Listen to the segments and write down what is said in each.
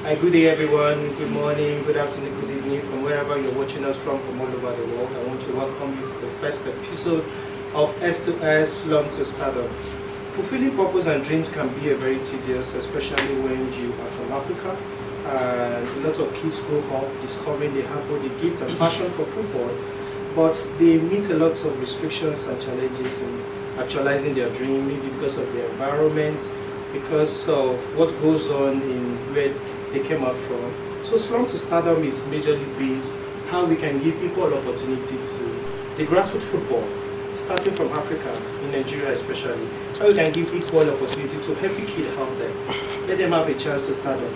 Good day everyone, good morning, good afternoon, good evening from wherever you're watching us from all over the world. I want to welcome you to the first episode of S2S/SLUM2STARDOM. Fulfilling purpose and dreams can be a very tedious, especially when you are from Africa. A lot of kids grow up discovering they have both the gift and passion for football, but they meet a lot of restrictions and challenges in actualizing their dream, maybe because of their environment, because of what goes on in where they came out from. So Slum2Stardom is majorly based how we can give equal opportunity to the grassroots football, starting from Africa, in Nigeria especially. How we can give equal opportunity to every kid out there. Let them have a chance to start up.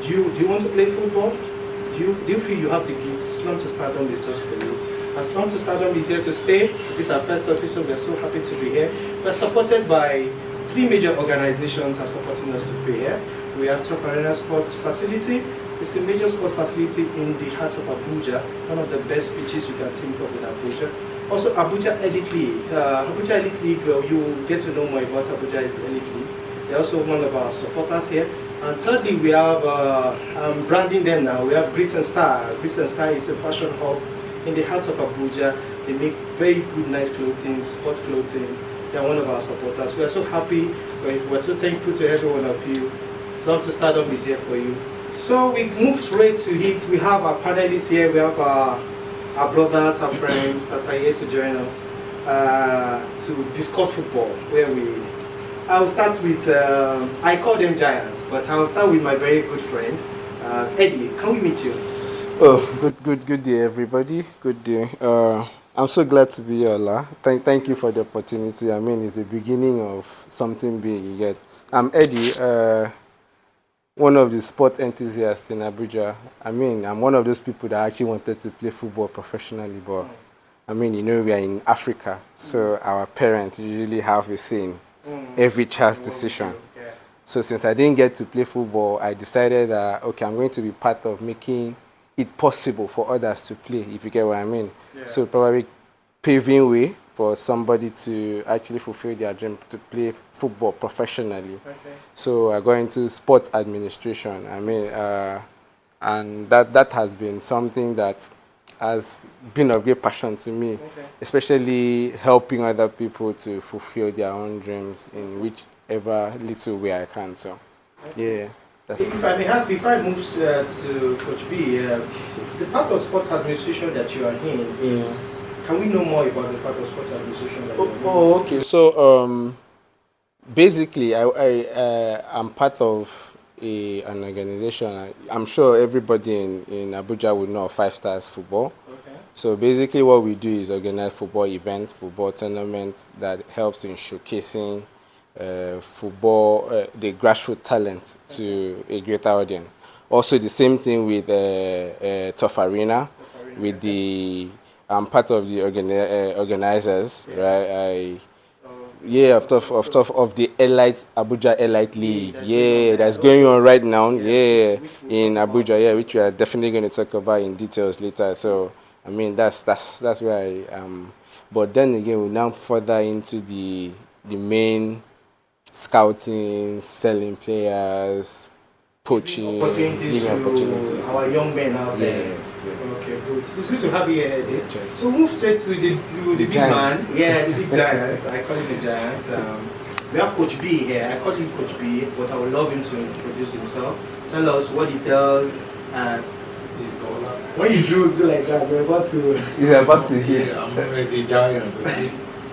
Do you want to play football? Do you feel you have the gift? Slum2Stardom is just for you. And Slum2Stardom is here to stay. This is our first episode. We're so happy to be here. We're supported by 3 major organizations are supporting us to be here. We have Top Arena Sports Facility. It's a major sports facility in the heart of Abuja, one of the best pitches you can think of in Abuja. Also, Abuja Elite League. Abuja Elite League, you will get to know more about Abuja Elite League. They're also one of our supporters here. And thirdly, we have, I'm branding them now, we have Grit and Star. Grit and Star is a fashion hub in the heart of Abuja. They make very good, nice clothing, sports clothing. They're one of our supporters. We are so happy, we're so thankful to every one of you. Slum2Stardom is here for you. So we move straight to it. We have our panelists here, we have our brothers, our friends that are here to join us to discuss football. I'll start with, I call them giants, but I'll start with my very good friend, Eddie. Can we meet you? Oh, good day, everybody. Good day. I'm so glad to be here, Ola. Thank you for the opportunity. I mean, it's the beginning of something big. You get. I'm Eddie, one of the sport enthusiasts in Abuja. I mean, I'm one of those people that actually wanted to play football professionally, but I mean, you know, we are in Africa, so our parents usually have a say in every child's decision. So since I didn't get to play football, I decided that, okay, I'm going to be part of making it possible for others to play, if you get what I mean. Yeah. So probably paving way for somebody to actually fulfill their dream to play football professionally. Okay. So I got into sports administration. I mean, and that has been something that has been of great passion to me, especially helping other people to fulfill their own dreams in whichever little way I can. So, yeah. If I may ask, before I move to Coach B, the part of sports administration that you are in is, can we know more about the part of sports administration that you are in? Oh, okay. So, basically, I'm part of an organization. I'm sure everybody in Abuja would know of 5 Stars Football. Okay. So basically what we do is organize football events, football tournaments that helps in showcasing football, the grassroots talent to a greater audience. Also the same thing with Top Arena, with the, I'm part of the organizers, right? Of the Elite Abuja Elite League, that's going on right now, in Abuja, which we are definitely going to talk about in details later. So I mean that's where I am. But then again, we now further into the main scouting, selling players, poaching, giving opportunities to our young men out there. Okay, good. It's good to have you here, Eddie. So move straight to the big man. Yeah, the big giants. I call him the giants. We have Coach B here. I call him Coach B, but I would love him to introduce himself. Tell us what he does and when you do like that, we're about to. He's about to hear. Yeah, I'm already a giant. Okay?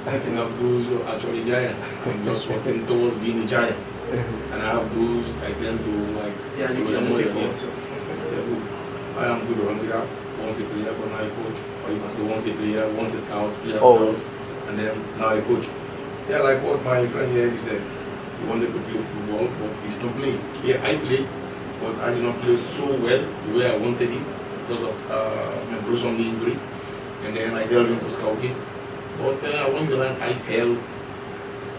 I think of those who are actually giants. I'm just working towards being a giant. And I have those I tend to like. Yeah, you're looking forward to. I am good Babangida, once a player, but now a coach. Or you can say once a player, once a scout, player scout, and then now a coach. Yeah, like what my friend here he said. He wanted to play football, but he's not playing. Here I played, but I did not play so well the way I wanted it because of my gruesome injury. And then I delved into scouting. But along the line, I felt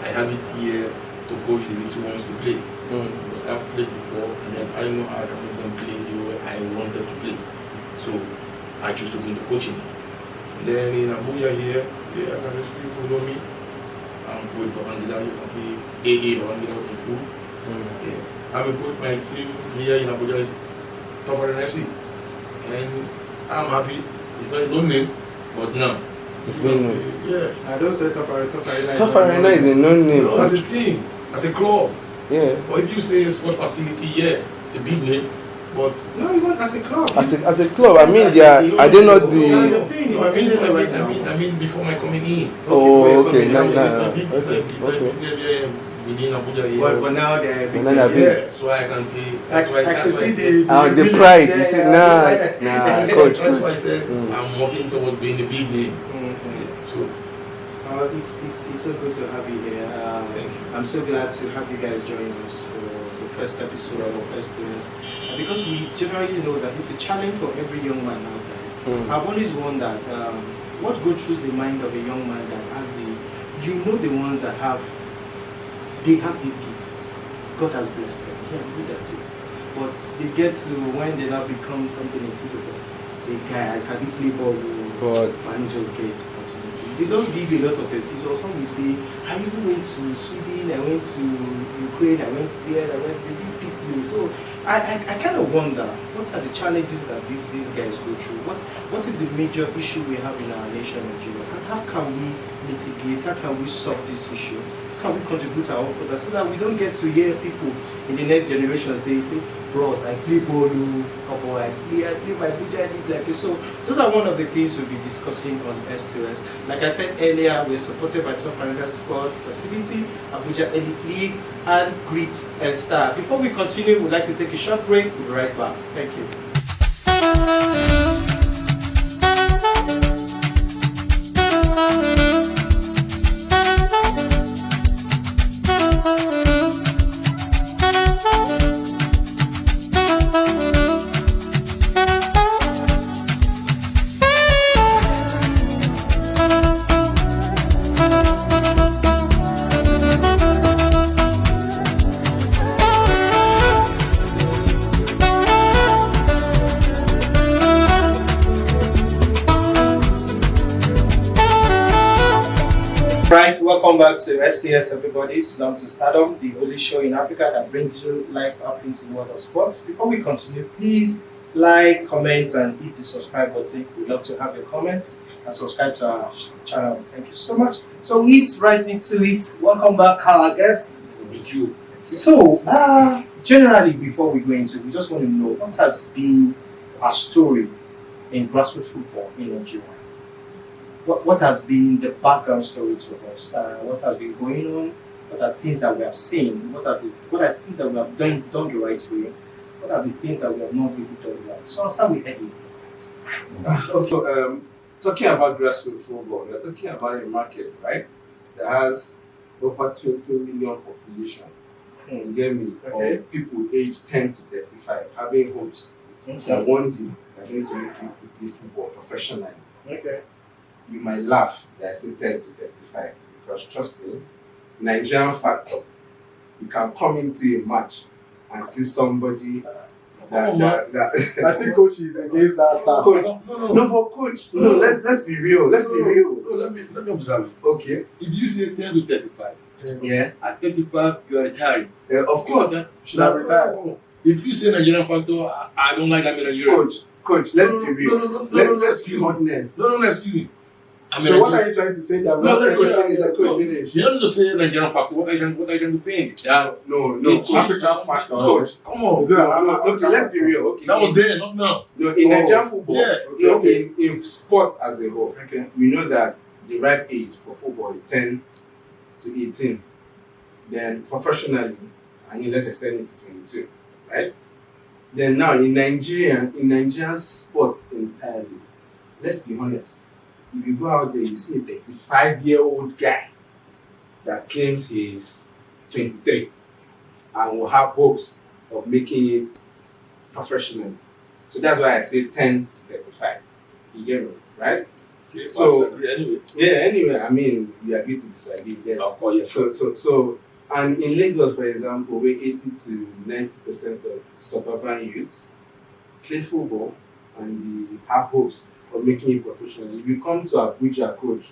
I have it here to coach the little ones to play. Because I've played before, and then I know I can make them play the way I wanted to play. So I chose to go into coaching. And then in Abuja here, I can say people know me. I'm with Babangida, you can see AA Babangida in full. Yeah. I'm a coach, my team here in Abuja is Top Arena FC. And I'm happy. It's not a known name, but now. It's been known. Yeah. I don't say Top Arena. Top Arena is a known name. No, as a team, as a club. Yeah. Or if you say sport facility, yeah, it's a big name. But no, even as a club. As a club, I mean, they are they not the? No, I mean before my coming in. Oh, okay. Within Abuja, but now they're big. Yeah, so I can see. That's why I can see the pride. You see, coach. That's why I said I'm working towards being a big name. Yeah, so. It's so good to have you here. I'm so glad to have you guys join us for the first episode of our first students. Because we generally know that it's a challenge for every young man out there. I've always wondered what goes through the mind of a young man that has the ones that have these gifts. God has blessed them. Yeah, that's it. But they get to when they now become something in football. Say, guys, have you played ball? But man just get opportunity. They just give a lot of excuses. Or some will say, I even went to Sweden, I went to Ukraine, I went there, they did pick me. So I kind of wonder, what are the challenges that these guys go through? What is the major issue we have in our nation, Nigeria? How can we mitigate? How can we solve this issue? How can we contribute our own product so that we don't get to hear people in the next generation say, bros, I play ball, or I play my Abuja, I live like this. So those are one of the things we'll be discussing on S2S. Like I said earlier, we're supported by Top Arena Sports Facility, Abuja Elite League, and Grit and Star. Before we continue, we'd like to take a short break. We'll be right back. Thank you. Right, welcome back to STS everybody, Slum to Stardom, the only show in Africa that brings you life happenings in the world of sports. Before we continue, please like, comment and hit the subscribe button. We'd love to have your comments and subscribe to our channel. Thank you so much. So it's right into it. Welcome back, our guest. Thank you. So, generally before we go into it, we just want to know what has been our story in grassroots football in Nigeria. What has been the background story to us? What has been going on? What are things that we have seen? What are things that we have done the right way? What are the things that we have not really done right? So I'll start with Eddie. Okay, talking about grassroots football, we're talking about a market, right, that has over 20 million population. You get me? Okay. Of people aged 10 to 35 having hopes that one day they're going to make it to play football professionally. Okay. You might laugh that I say 10 to 35 because trust me, Nigerian factor, you can come into a match and see somebody that I think coach is against that stance. No, but coach, let's be real. Let's be real. No, let me observe. Okay. If you say 10 to 35, Yeah. at 35 you are retiring. Of course. Should have retired. If you say Nigerian factor, I don't like that in Nigeria. Coach, let's be real. Let's be honest. No, excuse me. So what are you trying to say? That Coach, finish. You don't just say Nigerian factor. What are you trying to paint? Yeah. No. Coach, come on. Okay, let's be real. Okay. That was there, not now. No, in Nigerian football, Okay. in sports as a whole, we know that the ripe age for football is 10 to 18. Then professionally, let's extend it to 22, right? Then now in Nigerian sports entirely, let's be honest. If you go out there, you see a 35-year-old guy that claims he's 23 and will have hopes of making it professionally. So that's why I say 10 to 35. You get me, right? Okay, so anyway. Yeah, anyway, we agree to disagree there. Of course, yes. So and in Lagos, for example, where 80 to 90% of suburban youths play football and they have hopes of making it professional. If you come to Abuja, coach,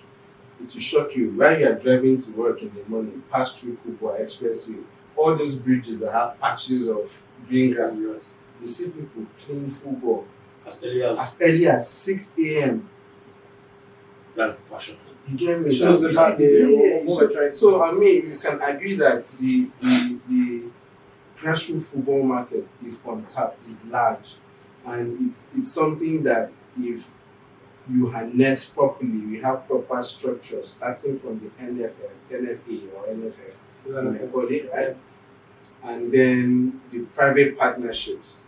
it will shock you. While you are driving to work in the morning, pass through Kubwa Expressway, all those bridges that have patches of green grass, you see people playing football As early as as early as 6 a.m. that's the passion. You get me? Shows you that see they- yeah, what we're trying to so I mean, you can agree that the grassroots football market is untapped, is large, and it's something that if you harness properly, we have proper structure starting from the NFA or NFF, you may call it, right? And then the private partnerships,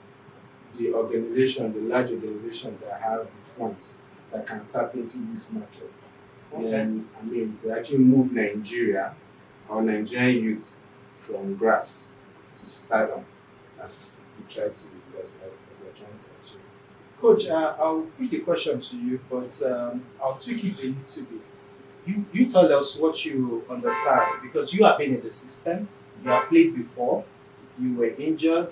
the organization, the large organization that have the funds that can tap into this market. Okay. Then, I mean, we actually move Nigeria, our Nigerian youth, from grass to stardom, as we try to, as we're trying to achieve. Coach, I'll push the question to you, but I'll tweak it a little bit. You tell us what you understand, because you have been in the system, you have played before, you were injured,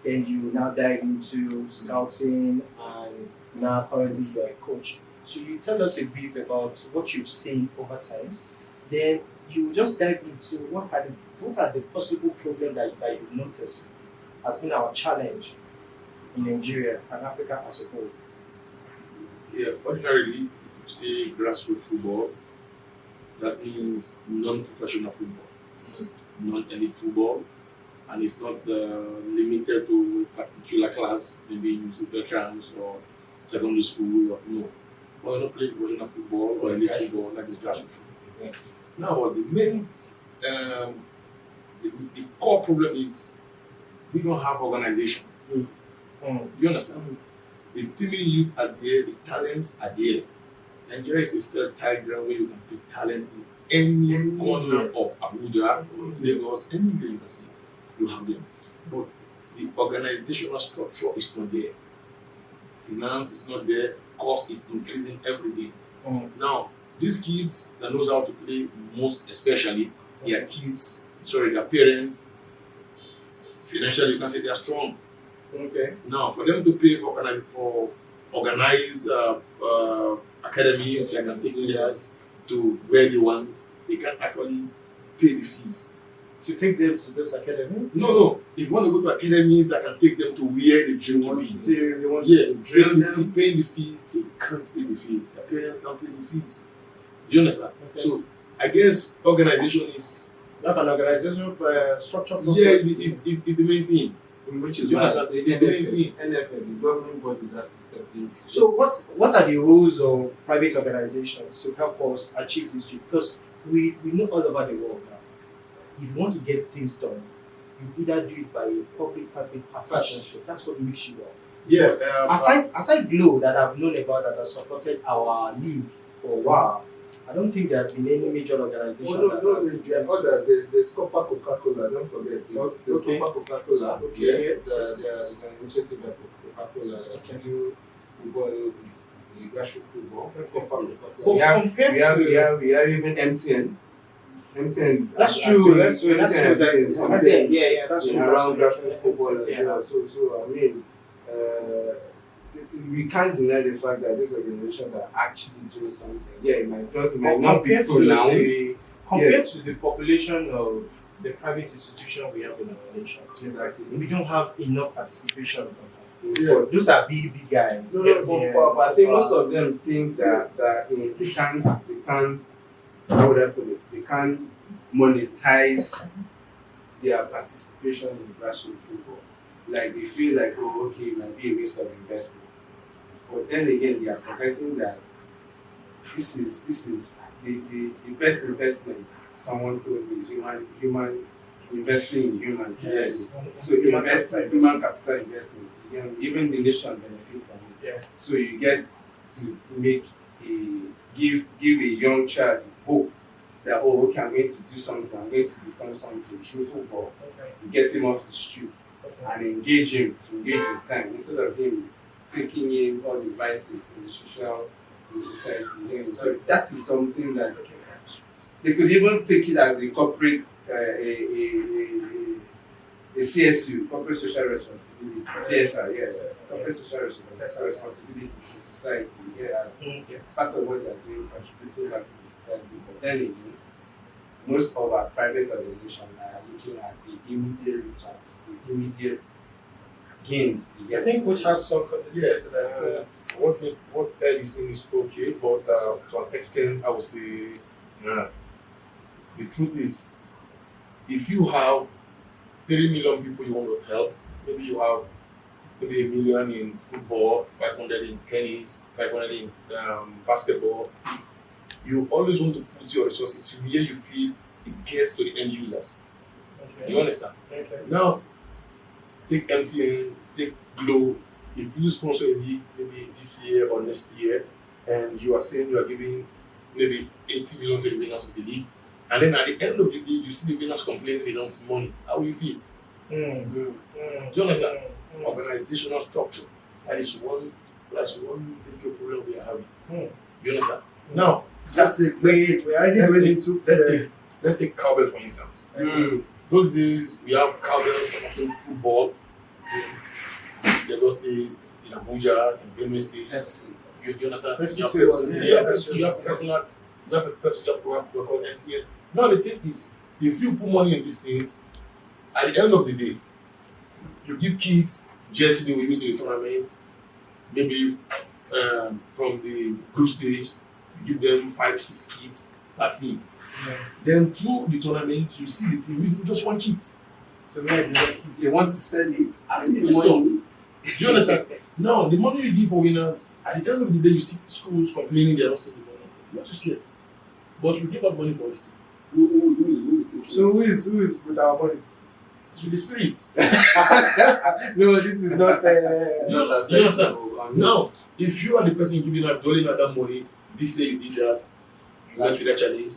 then you now dive into scouting, and now currently you are a coach. So you tell us a bit about what you've seen over time. Then you just dive into what are the possible problems that you noticed has been our challenge in Nigeria and Africa as a whole. Yeah, ordinarily, if you say grassroots football, that means non-professional football, non-elite football, and it's not limited to a particular class, maybe veterans or secondary school or no. We're not playing professional football or elite football like this grassroots football. Exactly. Now, the main, the core problem is we don't have organization. You understand? The teaming youth are there, the talents are there. Nigeria is a fertile ground where you can pick talents in any corner of Abuja or Lagos, anywhere you can see, you have them. But the organizational structure is not there. Finance is not there, cost is increasing every day. Now, these kids that knows how to play, most especially their parents, financially you can say they are strong. Okay. Now, for them to pay for organize academies that can take players to where they want, they can actually pay the fees. To take them to this academy? No. If you want to go to academies that can take them to where they dream to be, They want to train them. paying the fees, they can't pay the fees. Their parents can't pay the fees. Do you understand? Okay. So, I guess organization is Like an organizational structure. is the main thing. Which is You why I understand? say It's the main thing. NFF, the government bodies have to step in. So what are the rules of private organizations to help us achieve this dream? Because we know all over the world now. If you want to get things done, you either do it by a public-private partnership. That's what makes you up. Yeah. Aside Glow that I've known about that has supported our league for a while, I don't think there has been any major organization. There are others. There's Coca-Cola. Don't forget this. There's Okay. Coca-Cola. Okay. There is an initiative by Coca-Cola. Football is a grassroots football. But We have even MTN. MTN. That's true. That's true. MTN is That's true. around grassroots football as well. So I mean, we can't deny the fact that these organizations are actually doing something. Yeah, it might not be pronounced. Compared to the population of the private institution we have in our nation, Exactly. we don't have enough participation from them. Yeah. Those are big guys. But I think most of them think that they can't how would I put it? They can't monetize their participation in grassroots football. Like they feel like, oh, okay, it might be a waste of investment. But then again, they are forgetting that this is the best investment someone told me is human investing in humans. Yes. So human capital investment. Even the nation benefit from it. Yeah. So you get to give a young child hope that, oh, okay, I'm going to do something, I'm going to become something through football. Okay. You get him off the street Okay. and engage his time instead of him taking in all the vices in the society. So that is something that they could even take it as a corporate a CSU, corporate social responsibility, CSR, yes, corporate social responsibility to the society, as part of what they are doing, contributing back to the society. But then again, most of our private organizations are looking at the immediate returns, the immediate gains. I think coach has something to say to that. What Ed is saying is okay, but to an extent, I would say, the truth is, if you have 3 million people you want to help, maybe you have maybe 1 million in football, 500 in tennis, 500 in basketball, you always want to put your resources where you feel it gets to the end users. Okay. Do you understand? Okay. Now, take MTN, take Glow. If you sponsor a league maybe this year or next year, and you are saying you are giving maybe 80 million to the winners of the league, and then at the end of the league, you see the winners complaining they don't see money, how will you feel? Do you understand? Organizational structure. That is one major problem we are having. You understand? Now, let's take cowbell for instance. Those days we have cowbell supporting football in Lagos State, in Abuja, in Benue State. FC. You understand? Pepsi You have too. Pepsi, you have Pepsi, you have Coca-Cola, you have Pepsi, you have Coca-Cola, MTN. Now the thing is, if you put money in these things, at the end of the day, you give kids jersey they will use in the tournament. Maybe from the group stage, you give them 5-6 kits per team. Then through the tournament, you see the team using just one kit. So maybe They want to sell it. As if it's so. Do you understand? Now, the money you give for winners, at the end of the day, you see schools complaining they are not selling money. You are too scared. But you give out money for these things. Who is taking? So who is with our money? It's with the spirits. No, this is not. Do you understand? Now, if you are the person giving out, doling out that money, this year you did that, you met with that challenge.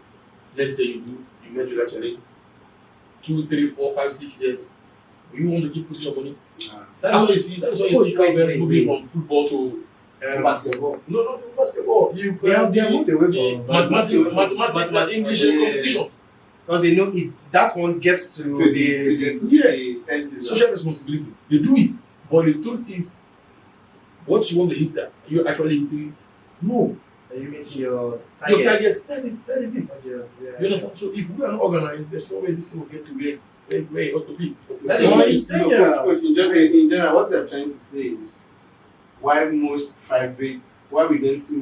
Next year you met with that challenge. 2, 3, 4, 5, 6 years. You want to keep putting your money? That's why you see. That's why you see cowbell moving from football to basketball. No, not even basketball. You They have moved away from mathematics and English competitions. because they know it. That one gets to the Social responsibility. They do it, but the truth is, what you want to hit that, are you actually hitting it? No. You meet your Your targets. target. That is it. Yeah. You understand? So if we are not organized, there's no way this thing will get to where it ought to be. That So is why what you you see. see, coach, in general, what I'm trying to say is why we don't see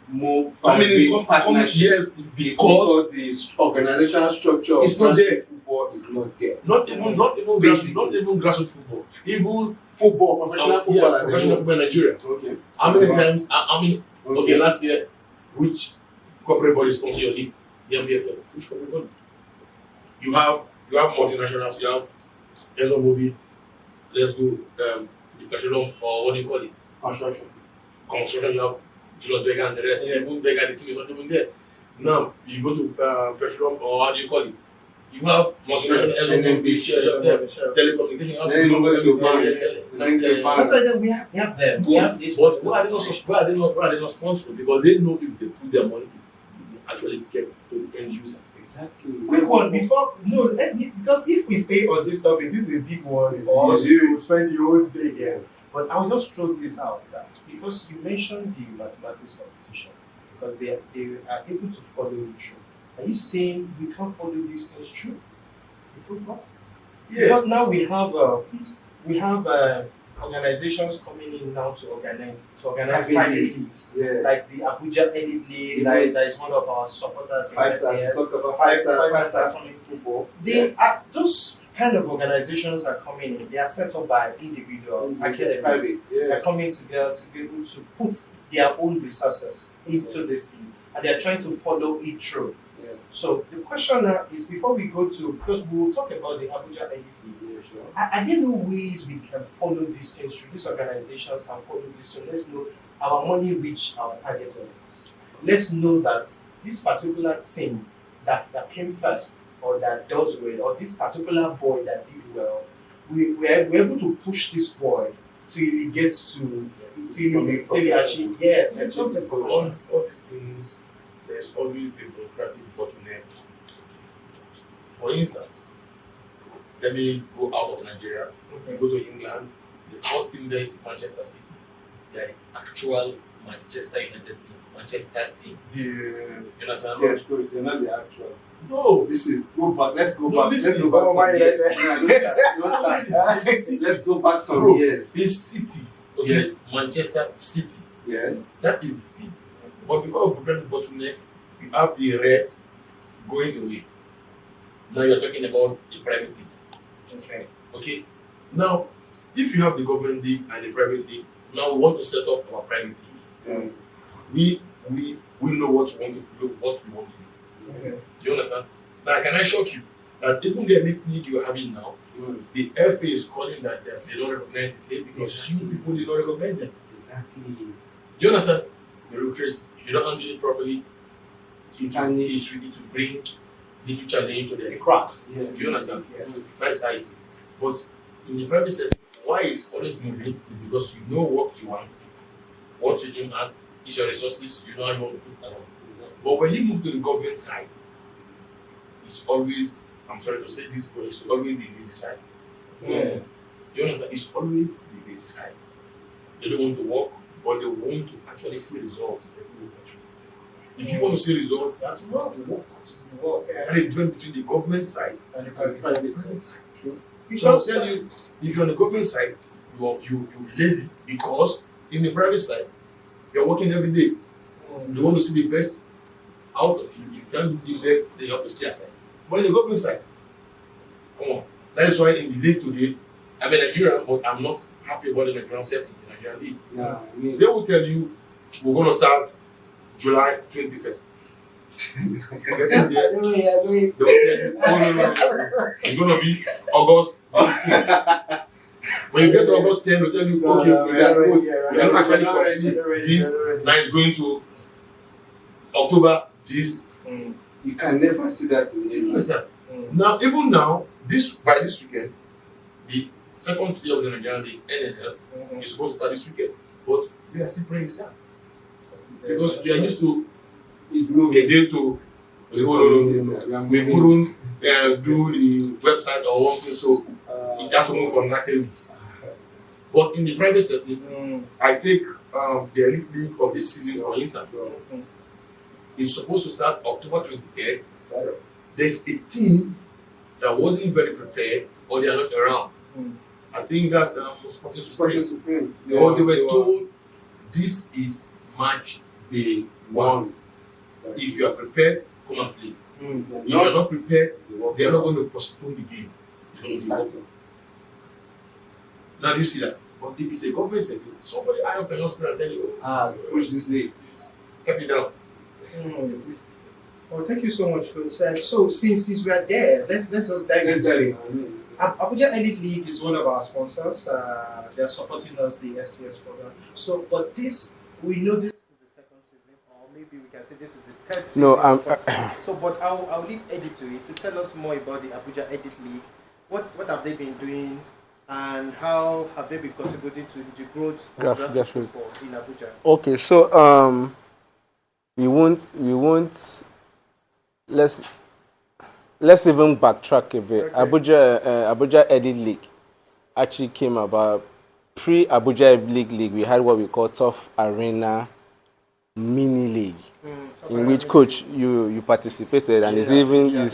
more private partnerships Yes, because the organizational structure It's of not there. football is not there. Not even grassroots football. Even Football, professional football, as a professional whole. football in Nigeria. Okay. How many times? Okay, Okay. last year, which corporate body sponsor your league? The MBFL. Which corporate body? You have multinationals. You have ExxonMobil. Let's go. The petroleum, or what do you call it? Construction. You have Julius Berger and the rest. Even Berger, the team is not even there. Now you go to petroleum, or how do you call it? You have multinational ExxonMobil, share of them. Telecommunication. You have Then you go to global banks. MTN, Then to That's why I banks. said we have them. We have this. But why are they not sponsored? Because they know if they put their money, it will actually get to the end users. Exactly. Quick one before because if we stay on this topic, this is a big one for us to spend the whole day here. But I'll just throw this out that because you mentioned the mathematics competition, because they are able to follow it through. Are you saying we can't follow these things through in football? Because now we have organizations coming in now to organize private leagues, like the Abuja Elite League, that is one of our supporters in Five stars. SDS. Talk about Five five stars stars from football. They are those kind of organizations are coming in. They are set up by individuals, academies. They are coming together to be able to put their own resources into this thing, and they are trying to follow it through. So the question now is, before we go to, because we will talk about the Abuja Elite League, are there no ways we can follow these things through? These organizations can follow this through. Let's know our money reach our target audience. Let's know that this particular thing that came first, or that does well, or this particular boy that did well, we're able to push this boy till he gets to till he achieve. All these things, there's always a bureaucratic bottleneck. For instance, let me go out of Nigeria. You go to England, the first team there is Manchester City. They are the actual Manchester United team, Manchester team. You understand? Yes, coach, they're not the actual. No. This is go back. Let's go No, back. listen. Let's go back Oh, some my years. God. Let's go back some Bro, years. this City, okay, Yes. Manchester City, Yes. that is the team. But because of the bottleneck, you have the Reds going away. Now you're talking about the private league. Okay. Okay. Now, if you have the government league and the private league, now we want to set up our private league. We know what we want to follow, what we want to do. Okay. Do you understand? Now, can I shock you that even the elite league you're having now, the FA is calling that they don't recognize the team because you people did not recognize them. Exactly. Do you understand? The bureaucracy, if you don't handle it properly, it will bring little challenge to the crack. Yeah. Do you understand? Yeah. That's how it is. But in the private setting, why it's always moving is because you know what you want, what you aim at, is your resources, you know how you want to put that on. But when you move to the government side, it's always, I'm sorry to say this, but it's always the lazy side. Yeah. You understand? It's always the lazy side. They don't want to work, but they want to actually see results in the single country. If you want to see results, you have to work. And the difference between the government side and the private side. True. So I'll tell you, if you're on the government side, you're lazy because in the private side, you're working every day. You want to see the best out of you. If you can't do the best, then you have to stay aside. But in the government side, come on. That is why in the league today, I'm a Nigerian, but I'm not happy about the Nigerian setting, the Nigerian league. Yeah, I mean, They will tell you, we're going to start July 21st. We're getting there. They will tell you, no. It's going to be August 15th. When you get to August 10th, they'll tell you, okay, we can actually complete this. Now it's going to October, this. you can never see that in Do you the understand? Now, even now, by this weekend, the second tier of the Nigerian League, NNL, is supposed to start this weekend. But we are still praying starts. Because we are used to a day to we couldn't do the website or one thing, so it has to move for 3 weeks. But in the private setting, I take the elite league of this season, for instance. It's supposed to start October 23rd. There's a team that wasn't very prepared or they are not around. I think that's the Sporting Supreme. But they were told this is match day 1. If you are prepared, come and play. If you are not prepared, they are not going to postpone the game. It's going to be over. Now do you see that? But if it's a government setting, somebody high up in hospital and tell you, push this league. Step it down. Well, thank you so much, Coach. So since we are there, let's just dive into it. Abuja Elite League is one of our sponsors. They are supporting us, the STS program. So, but this, we know this is the second season, or maybe we can say this is the third season. No, so, but I'll leave Eddie to it to tell us more about the Abuja Elite League. What have they been doing, and how have they been contributing to the growth of grassroots football in Abuja? Okay, so we won't. Let's even backtrack a bit. Okay. Abuja Elite League actually came about pre-Abuja League. We had what we call Tough Arena Mini League, in which coach you participated, and it's even in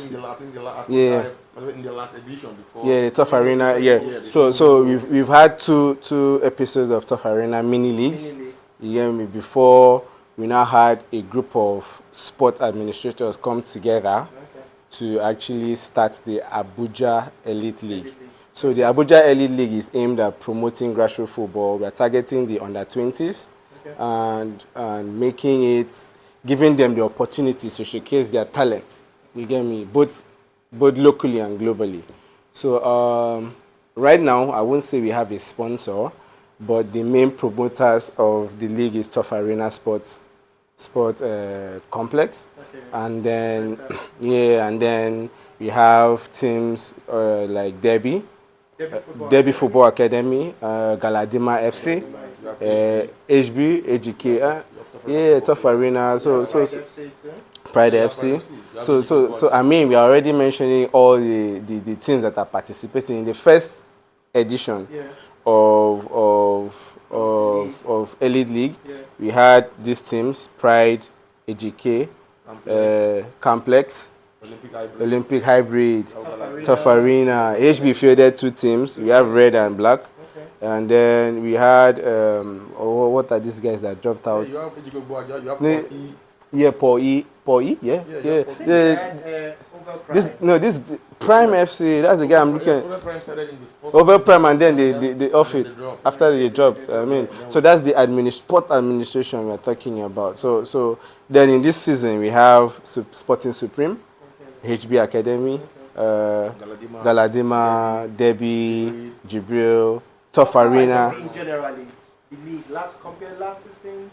the last edition before. Yeah, the Tough Arena. Yeah. So we've had two episodes of Tough Arena Mini Leagues. You hear me? Before we now had a group of sport administrators come together to actually start the Abuja Elite League. So the Abuja Elite League is aimed at promoting grassroots football. We are targeting the under-20s and making it, giving them the opportunity to showcase their talent. You get me? Both locally and globally. So right now, I won't say we have a sponsor, but the main promoters of the league is Tough Arena Sport Complex, and then and then we have teams like Debbie Football Academy, Galadima FC, HB, AGK, Tough Arena, so Pride FC. So I mean, we are already mentioning all the teams that are participating in the first edition of of Elite League. Yeah. We had these teams: Pride, AGK, Complex, Olympic Hybrid, Tough Arena. HB fielded 2 teams. We have Red and Black. Okay. And then we had what are these guys that dropped out? Yeah, you have Yeah, Paul E, yeah. This Prime FC. That's the guy I'm looking at. Over Prime, and then they off it after they dropped. I mean, so that's the sport administration we're talking about. So then in this season we have Sporting Supreme, HB Academy, Galadima, Debbie, Jibril, Tough Arena. Generally, the league last season.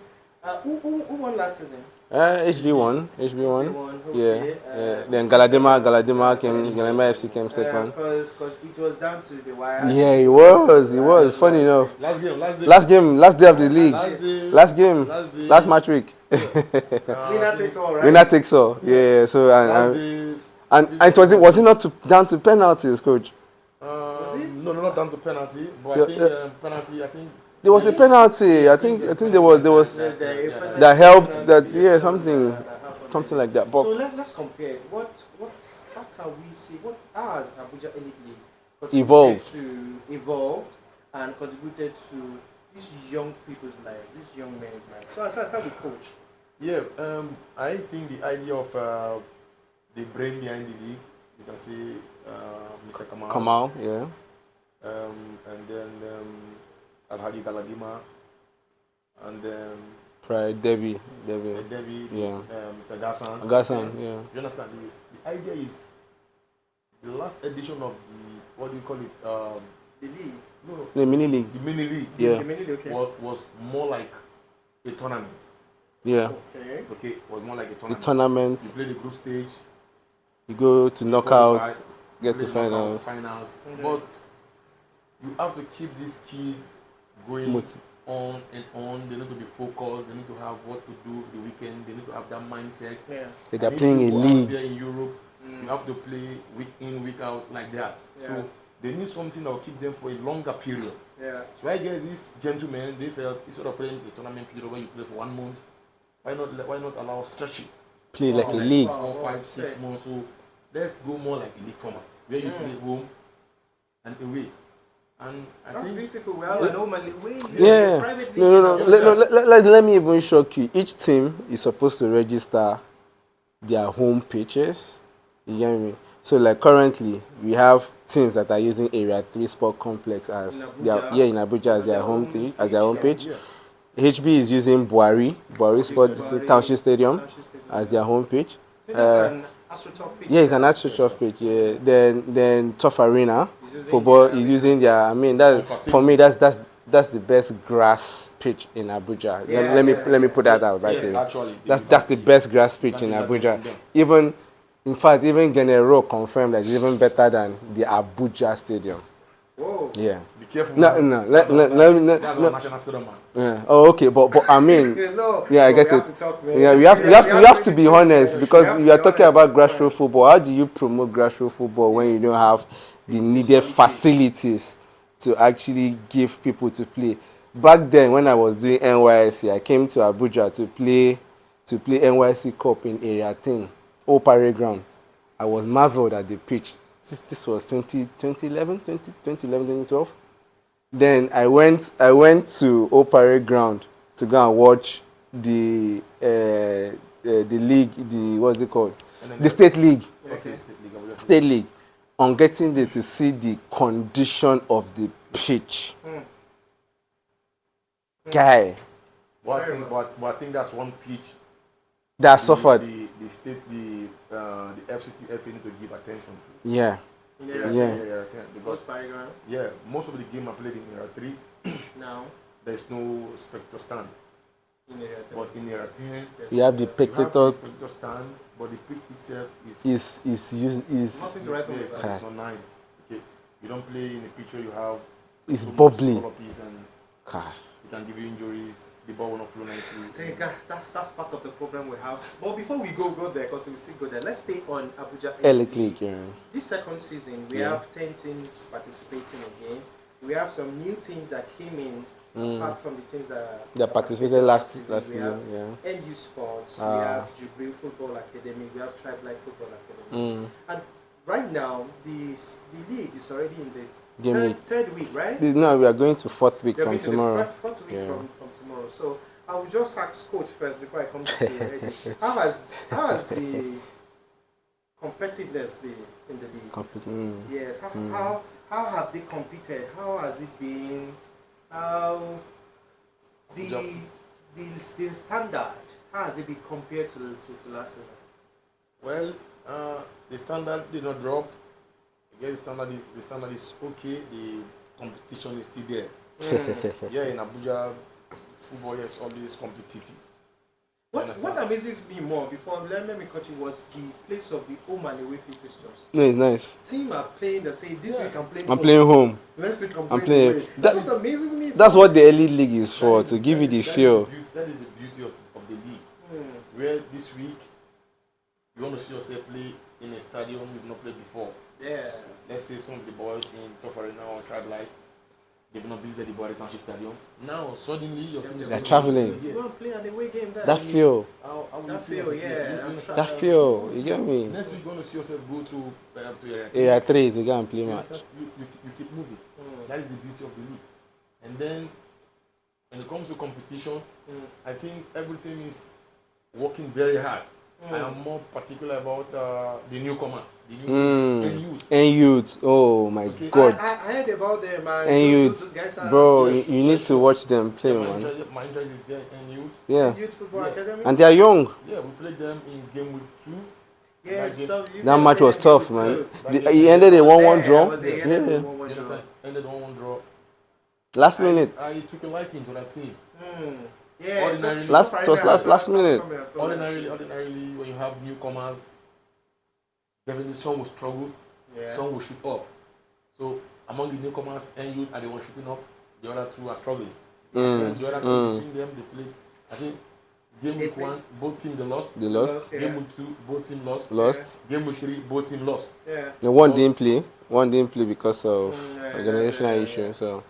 Who won last season? HB1. Okay. Yeah. Then Galadima FC came second. Because it was down to the wire. Yeah, it was. Funny enough. Last day of the league. Last match week. Winner takes all, right? Winner takes all. Yeah. So and it was it not down to penalties, coach? No, not down to penalty. But I think penalty. I think there was a penalty. I think there was that helped. Something like that. But so let's compare. How can we see how has Abuja Elite League evolved and contributed to these young people's life, these young men's life? So I start with coach. Yeah, I think the idea of the brain behind the league, you can see Mr. Kamal, yeah. And then Alhaji Galadima, and then Pride, Debbie, yeah. Mr. Gassan, yeah. You understand? The idea is the last edition of the, what do you call it? The league? No. The mini league. The mini league. Yeah. The mini league, okay. Was more like a tournament. Yeah. Okay, was more like a tournament. The tournament. You play the group stage. You go to knockout, get to finals. Mm-hmm. But you have to keep these kids going on and on. They need to be focused. They need to have what to do the weekend. They need to have that mindset. Yeah. They're playing a league. There in Europe, you have to play week in, week out like that. Yeah. So they need something that will keep them for a longer period. Yeah. So I guess these gentlemen, they felt instead of playing a tournament period where you play for 1 month, why not allow stretch it? Play like a league. 4, 5, 6 months. So let's go more like a league format where you play home and away. And I think beautiful. Well, normally Let me even shock you. Each team is supposed to register their home pitches. You get me? So like currently we have teams that are using Area 3 Sport Complex as in Abuja as their home pitch. Yeah. HB is using Buhari Sports Township Stadium as their home pitch. Yeah, it's an AstroTurf pitch. Yeah. Then Tough Arena football is using their. I mean, for me that's the best grass pitch in Abuja. Yeah, let me put that out right there. Actually, That's the best grass pitch in Abuja. Even Genero confirmed that it's even better than the Abuja Stadium. Whoa. Yeah. Be careful. No. That's not national stadium, man. Yeah. Oh, okay, but I mean, yeah, I get it. Yeah, we have to be honest because we are talking about grassroots football. How do you promote grassroots football when you don't have the needed facilities to actually give people to play? Back then, when I was doing NYSC, I came to Abuja to play NYSC Cup in Area 10, Old Parade Ground. I was marveled at the pitch. This was 2011, 2012. Then I went to Old Parade Ground to go and watch the league, what's it called? The State League. Okay, State League. On getting there to see the condition of the pitch. Guy. But I think that's one pitch that suffered. The FCTFA need to give attention to. Yeah. Because most of the game are played in Area 3. Now there's no spectator stand. But in Area 10, you have the spectator stand, but the pitch itself is nothing to write home. It's not nice. Okay, you don't play in a pitch where you have it's bubbly. And it can give you injuries. The ball will not flow nicely. I think that's part of the problem we have. But before we go there, because we still go there, let's stay on Abuja Elite League. Yeah. This second season, we have 10 teams participating again. We have some new teams that came in apart from the teams that participated last season. We have NU Sports, we have Jubilee Football Academy, we have Tribe Life Football Academy. And right now, the league is already in the third week, right? No, we are going to fourth week from tomorrow. Fourth week from tomorrow. So I will just ask Coach first before I come to Eddie. How has the competitiveness been in the league? Yes. How have they competed? How has it been? The standard. How has it been compared to last season? Well, the standard did not drop. I guess the standard is okay. The competition is still there. Yeah, in Abuja, football is always competitive. What amazes me more, before let me cut you, was the place of the home and away fixtures. No, it's nice. Team are playing the same. This week I'm playing home. Next week I'm playing away. That's what amazes me. That's what the elite league is for, to give you the feel. That is the beauty of the league. Where this week you want to see yourself play in a stadium you've not played before. Yeah. So, let's say some of the boys in Tough Arena or Tribe Life, they've not visited the Body Township Stadium. Now suddenly your team is traveling. You want to play an away game there. That feel. That feel. You get me? Next week, you're going to see yourself go to Area 3 to go and play match. You keep moving. That is the beauty of the league. And then, when it comes to competition, I think everything is working very hard. I am more particular about the newcomers, the new and youth. Oh my God! I heard about them, man. And youth, bro, you need to watch them play, man. My interest is there in youth. Yeah. Youth Football Academy. And they are young. Yeah, we played them in game week 2. Yeah, that match was tough, man. He ended a 1-1 draw. Ended 1-1 draw. Last minute. I took a liking to that team. Yeah, last minute. Ordinarily, when you have newcomers, definitely some will struggle, some will shoot up. So among the newcomers and youth are the ones shooting up, the other two are struggling. The other two between them, they played. I think game week 1, both teams they lost. They lost. Game week 2, both teams lost. Game week 3, both teams lost. The one didn't play. One didn't play because of organizational issues. So,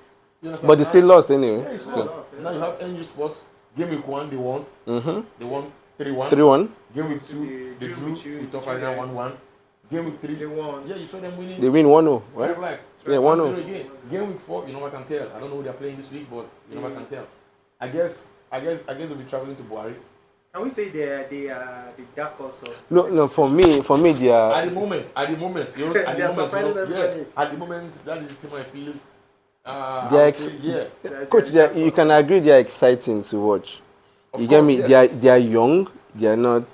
but they still lost anyway. Yeah, it's lost. Now you have NU Sports. Game week 1, they won. They won 3-1. 3-1. Game week 2, they drew with Tough Arena 1-1. Game week 3, they won. Yeah, you saw them winning. They win 1-0, right? Like, yeah, 1-0 again. Game week 4, you know I can tell. I don't know who they're playing this week, but you know I can tell. I guess they'll be traveling to Buhari. Can we say they are the dark horse? No. For me, they are. At the moment, at the moment, that is the team I feel. Coach, you can agree they are exciting to watch. You get me? Yes. They are young. They are not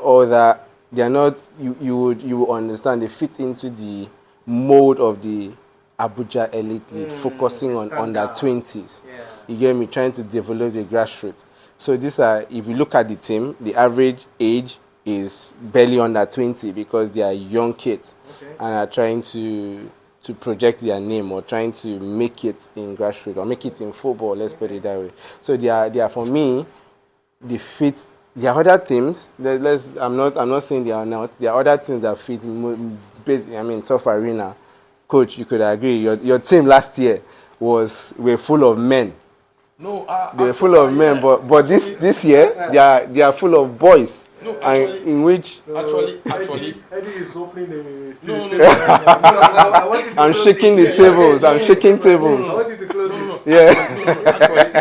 all that. They are not. You would understand. They fit into the mode of the Abuja Elite League, focusing on under 20s. Yeah. You get me? Trying to develop the grassroots. So these are. If you look at the team, the average age is barely under 20 because they are young kids and are trying to project their name or trying to make it in grassroots or make it in football, let's put it that way. So they are for me, they fit. There are other teams. I'm not saying they are not. There are other teams that fit. Tough Arena. Coach, you could agree. Your team last year were full of men. No, they were full of men, but this year they are full of boys. No, actually, in which actually, Eddie is opening the I'm shaking the tables. I'm shaking tables. I want you to close it. Yeah.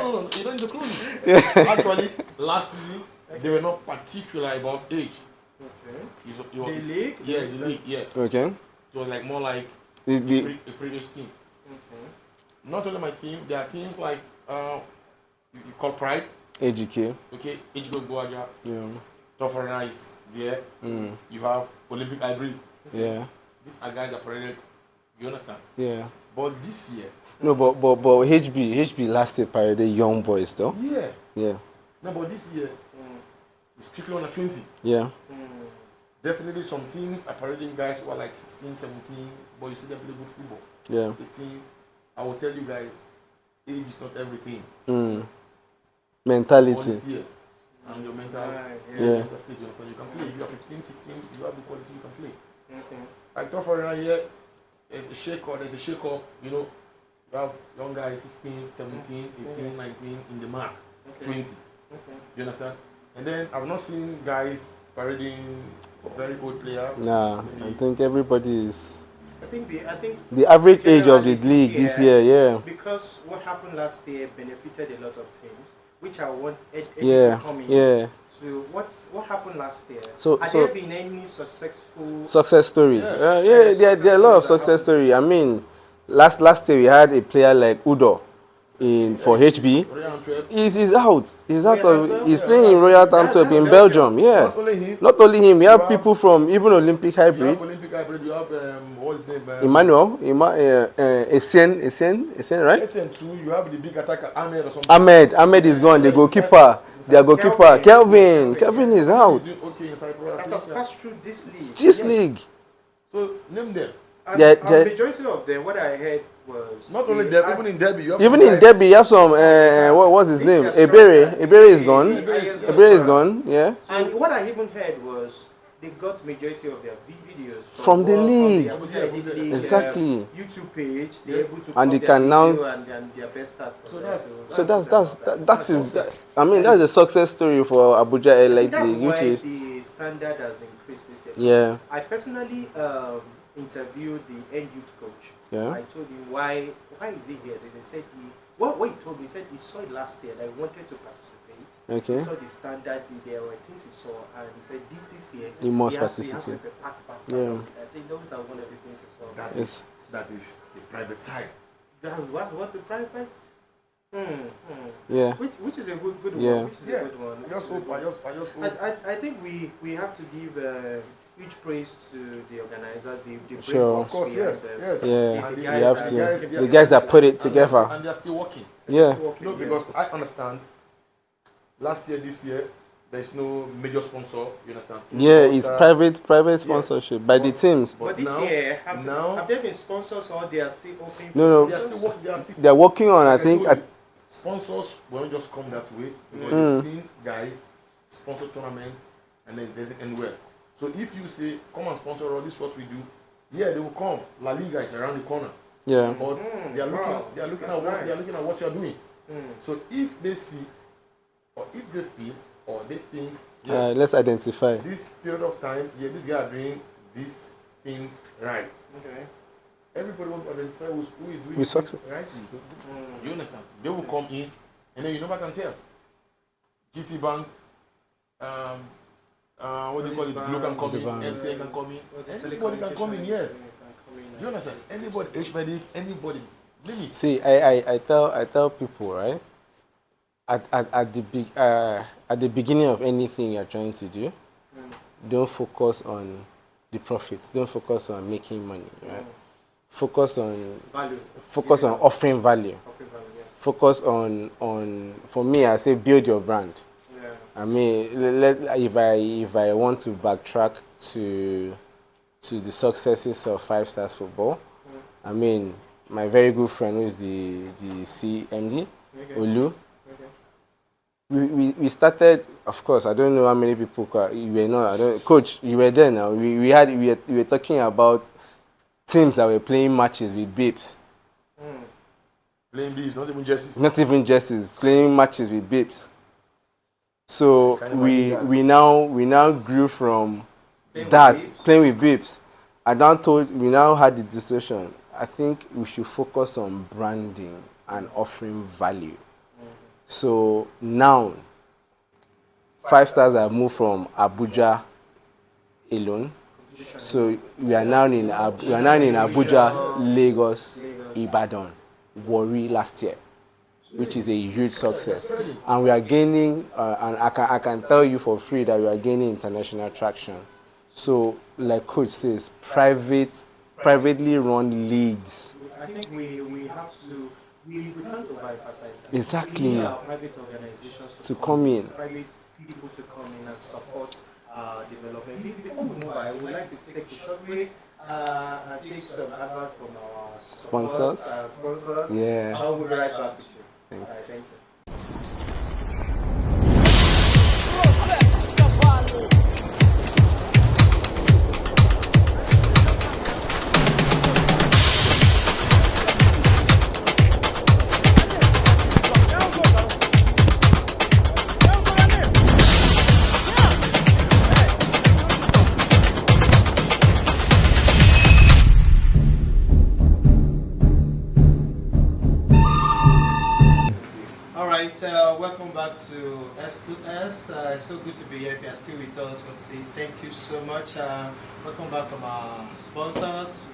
No, you don't need to close it. Actually, last season they were not particular about age. Okay. The league? Yeah, the league. Yeah. Okay. It was like more like a free-range team. Okay. Not only my team, there are teams like you call Pride. AGK. Okay, AGK Goaja. Yeah. Tough Arena is there. You have Olympic Ivory. Yeah. These are guys that paraded. You understand? Yeah. But this year. No, but HB last year paraded young boys though. Yeah. Yeah. No, but this year it's strictly under 20. Yeah. Definitely some teams are parading guys who are like 16, 17, but you see them play good football. Yeah. The team, I will tell you guys, age is not everything. Mentality. This year. And your mental stage, you understand? You can play. If you are 15, 16, you have the quality, you can play. Like Tough Arena here, there's a shake up, you know. You have young guys 16, 17, 18, 19 in the mark, 20. You understand? And then I've not seen guys parading very old player. Nah, I think everybody is. I think The average age of the generally league this year, yeah. Because what happened last year benefited a lot of teams, which I want Eddie Yeah, to come in. yeah. So what happened last year? So- Have so- there been any successful? Success stories. Yes. Yeah, there are a lot of Success success stories stories. I mean, last year we had a player like Udo for HB. Royal Antwerp. He's out. He's out Royal of. Antwerp? He's playing in Royal Antwerp in Belgium. Yeah. Not only him. Not only him, we have have- people from even Olympic You hybrid. have Olympic hybrid. You have what's his name? Emmanuel, Essien, right? SM2. You have the big attacker Ahmed or something. Ahmed is gone. The goalkeeper, their goalkeeper, Kelvin is out. He's doing okay in Cyprus. That has passed through this league. This Yes. league, So name them. And, Yeah, and yeah. majority of them, what I heard was Not only they them, had- even in Derby. You have even some in guys- Derby, you have some. What's his name? Ebere is gone. Ebere is gone. Yeah. And what I even heard was they got majority of their videos From the league. Abuja Elite League, Exactly. YouTube page. They're Yes. able to And cut they their can now- video and their best stats. For So them. that's- So that is. I mean, that's a success story for Abuja I Elite think that's League, why which is the standard has increased this year. yeah, I personally interviewed the end youth coach. yeah. I told him why is he here? They said what he told me, he said he saw it last year that he wanted to participate. Okay. He saw the standard, there were things he saw, and he said this year He must he has to participate. be packed. Yeah. I think those are one of the things he saw. Yes. That is the private side. That was what the private? Yeah. Which is a good Yeah. one. Which is Yeah. a good one. I just hope. I think we have to give huge praise to the organizers, the Sure. Of course, behind yes, this. yes. Yeah. And The the guys You have that- to. guys- The guys that put it And together. they're still working. Yeah. No, because I understand. Last year, this year, there's no major sponsor. You understand? Yeah, But, it's private sponsorship by the But- teams. But this now- year, now- have there been sponsors or they are still open? For No, no. They are sponsors? still working. They are still. They're working on. I Like think. told you, sponsors won't just come that way because you've seen guys sponsor tournaments and then it doesn't end well. So if you say come and sponsor all this, what we do, yeah, they will come. La Liga is around the corner, Yeah. but they are looking. Wow. They are looking That's at what they are nice. looking at what you are doing. Mm. So if they see, or if they feel, or they think, Let's identify. this period of time, yeah, this guy are doing these things right. Okay. Everybody wants to identify who is doing With success. it rightly. You understand? They will come in, and then you never can tell. GT Bank, what do you call it? Glo can come Bank. in, MTN can come in. Anybody can come in, yes. You understand? Anybody, H-Medic, anybody. Name it. See, I tell people, right? At the beginning of anything you're trying to do, don't focus on the profits. Don't focus on making money, right? Focus on Value. offering value. Offering value, yeah. Focus on for me, I say build your brand. Yeah. I mean, if I want to backtrack to the successes of Five Stars Football, I mean, my very good friend who is the CMD, Okay. Olu, Okay. we started, of course, I don't know how many people you were not, I don't, Coach, you were there now. We were talking about teams that were playing matches with babes. Playing beef, not even jerseys. Not even jerseys, playing matches with babes. So Can you we imagine now grew from Playing with that babes? playing with babes. We now had the decision. I think we should focus on branding and offering value. So now, Five Stars have moved from Abuja alone. So we are now in Abuja, Lagos, Ibadan, Warri last year, which is a huge success. And we are gaining, and I can tell you for free that we are gaining international traction. So, like Coach says, privately run leagues. I think we have to, we can't overemphasize that. Exactly. We need our private organizations To come in. private people to come in and support development. Before we move, I would like to take a short break and take some advice from our sponsors. Yeah. I will be right back with you. Thank you. All right, thank you. welcome back to S2S. It's so good to be here. If you are still with us, I want to say thank you so much. Welcome back from our sponsors.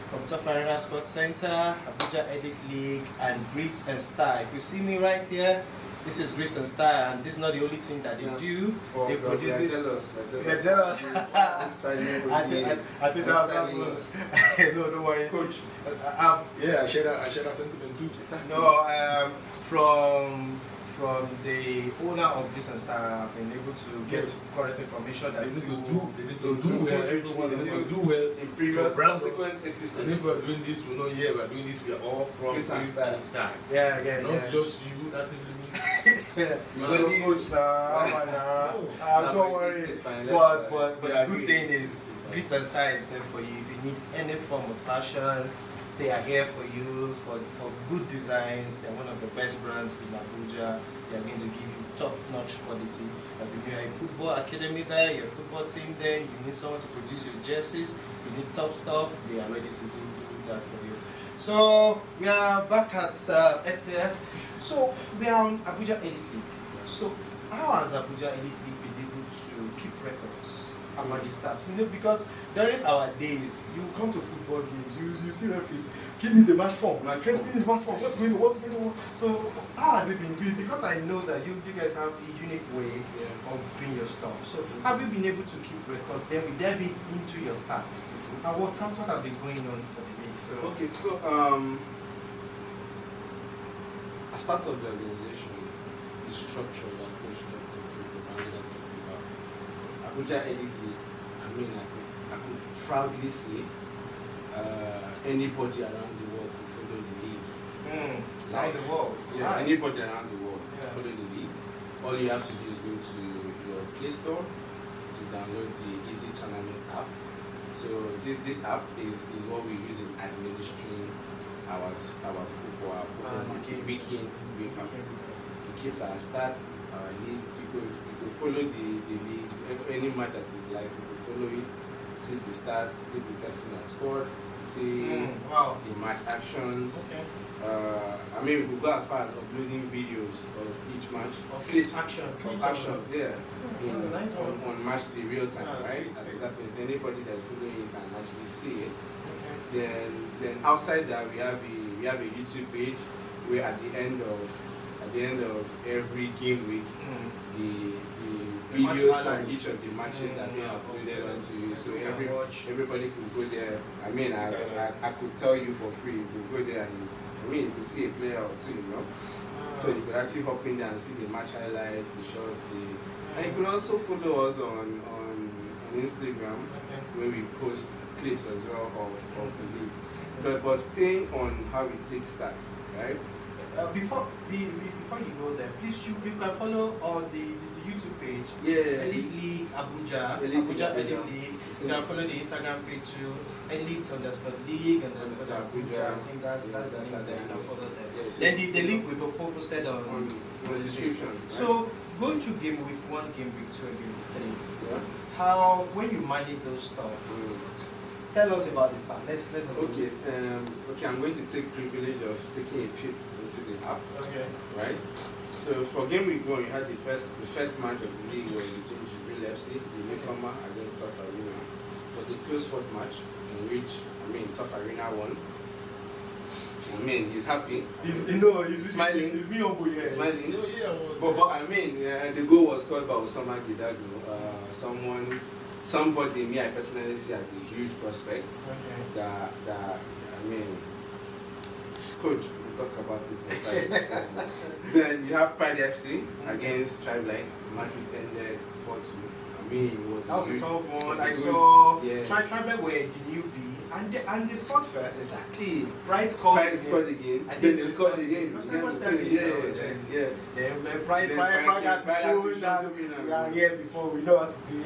From Top Arena Sports Center, Abuja Elite League, and Grit and Style. If you see me right here, this is Grit and Style, and this is not the only thing that they do. They produce it. They're jealous. I think that's no, don't worry, Coach. Yeah, I share that sentiment too. No, from the owner of Grit and Style, I've been able to get correct information that they need to do well in previous subsequent episodes. And if we're doing this, we're not here, we're doing this, we are all from Grit and Style. Yeah. Not just you, that simply means He's only coach now. Don't worry. But the good thing is, Grit and Style is there for you. If you need any form of fashion, they are here for you for good designs. They're one of the best brands in Abuja. They are going to give you top-notch quality. If you're a football academy there, your football team there, you need someone to produce your jerseys, you need top stuff, they are ready to do that for you. So we are back at STS. So we are on Abuja Elite League. So how has Abuja Elite League been able to keep records about the stats? You know, because during our days, you come to football games, you see referees, give me the match form, give me the match form, what's going on? So how has it been good? Because I know that you guys have a unique way of doing your stuff. So have you been able to keep records? Then we dive into your stats. And what has been going on for the day? So okay, so as part of the organization, the structure that Coach talked about, Abuja Elite League, I could proudly say anybody around the world could follow the league. Around the world? Yeah, anybody around the world can follow the league. All you have to do is go to your Play Store to download the Easy Tournament app. So this app is what we use in administering our football matches week in, week out. It keeps our stats, our leagues. You could follow the league, any match that is live, you could follow it, see the stats, see the person that scored, see the match actions. Okay. We go as far as uploading videos of each match. Clips. Actions, yeah. On match day real time, right? As exactly. So anybody that's following it can actually see it. Okay. Then outside that we have a YouTube page where at the end of every game week the videos from each of the matches are being uploaded onto it. So everybody can go there. I could tell you for free, you could go there and you could see a player or two, you know. So you could actually hop in there and see the match highlights, the shots, and you could also follow us on Instagram where we post clips as well of the league. But staying on how we take stats, right? Before you go there, please you can follow on the YouTube page. Yeah. Elite League Abuja. Abuja Elite League. You can follow the Instagram page too. Elite_League Abuja. I think that's the link that you can follow there. Yes, then the link will be posted on the description. Right? So going to game week 1, game week 2, and game week 3. Yeah. How when you manage those stuff? Tell us about this stuff. Let's okay. I'm going to take privilege of taking a peek into the app. Okay. Right. So for game week 1, you had the first match of the league was between Jibril FC, the newcomer, against Top Arena. It was a close fought match in which Top Arena won. He's happy. He's smiling. He's being humble, yeah. Smiling. But the goal was scored by Osama Gidago. Somebody me I personally see as a huge prospect. Okay. Coach, we'll talk about it sometime. Then you have Pride FC against Tribe Line. The match ended 4-2. It was a tough one. I saw Tribe were the newbie and they scored first. Exactly. Pride scored again. And then they scored again. Then Pride had to show that we are here before we know what to do.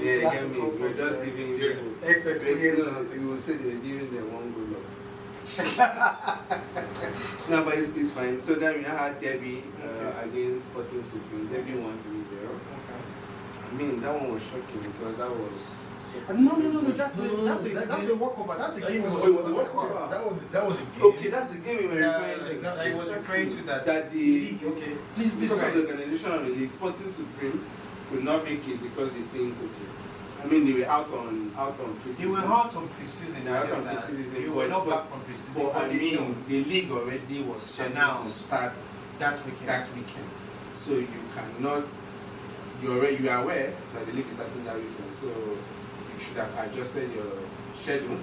We're just giving you experience. We will say they're giving them one good luck. No, but it's fine. So then we had Debbie against Sporting Supreme. Debbie won 3-0. mean, that one was shocking because that was. No, that's a walkover. That's the game. That was a walkover. That was a game. Okay, that's the game we were referring to. Exactly. I was referring to that. That the league. Okay, please. because of the organization of the league, Sporting Supreme could not make it because they think I mean, they were out on preseason. They were out on preseason. They were not back from preseason. But I mean, the league already was scheduled to start that weekend. So you cannot. You are aware that the league is starting that weekend. So you should have adjusted your schedule.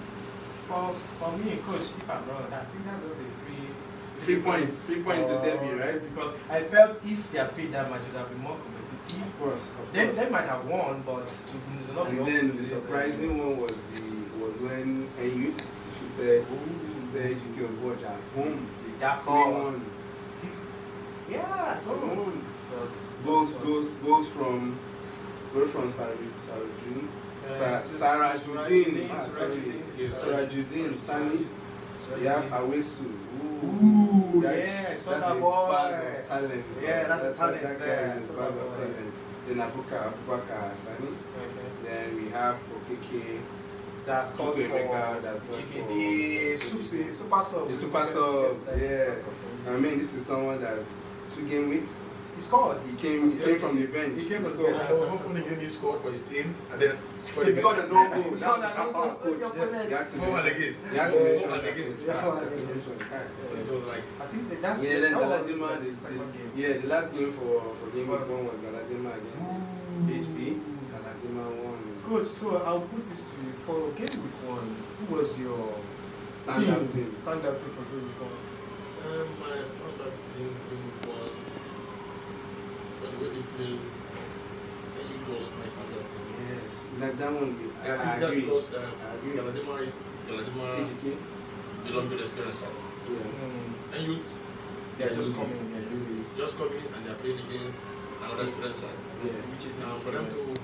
For me, coach, if I'm wrong, I think that's just a free points to debut, right? Because I felt if they had played that match, it would have been more competitive. Of course. They might have won, but to not be and up then to the this, surprising one was when Youth defeated GK Ogoja at home. the dark horse. Yeah, I don't know. Goes from Sarajudeen, Sani. We have Awesu. Ooh, that's a bag of talent. Yeah, that's a talent That there. guy is a bag of talent. Then Abubakar Sani. Okay. Then we have Okeke. That's called for GKD, Super Sub. The Super Sub, yeah. I mean, this is someone that 2 game weeks. He scored. He came from the bench. He came from the scored. bench. And there was one funny game he scored for his team, and then scored He got a no goal. He got a no goal. What's your Yeah. opponent? 4 against. You had to mention 4 that. against. You had to mention that. It was like I think that's Then that was Galadima, the second game. the last game for game week 1 was Galadima against HB. Galadima won. Coach, so I'll put this to you. For game week 1, who was your Standout team. Standout team for game week 1? my standard team in one. When we played, then it was my standard team. Yes. That one. I agree because Galadima HK. belong to the experience side. Yeah. And youth, They are just coming, coming. yes. Just coming and they are playing against another experience side. Yeah. Which is Now for them to do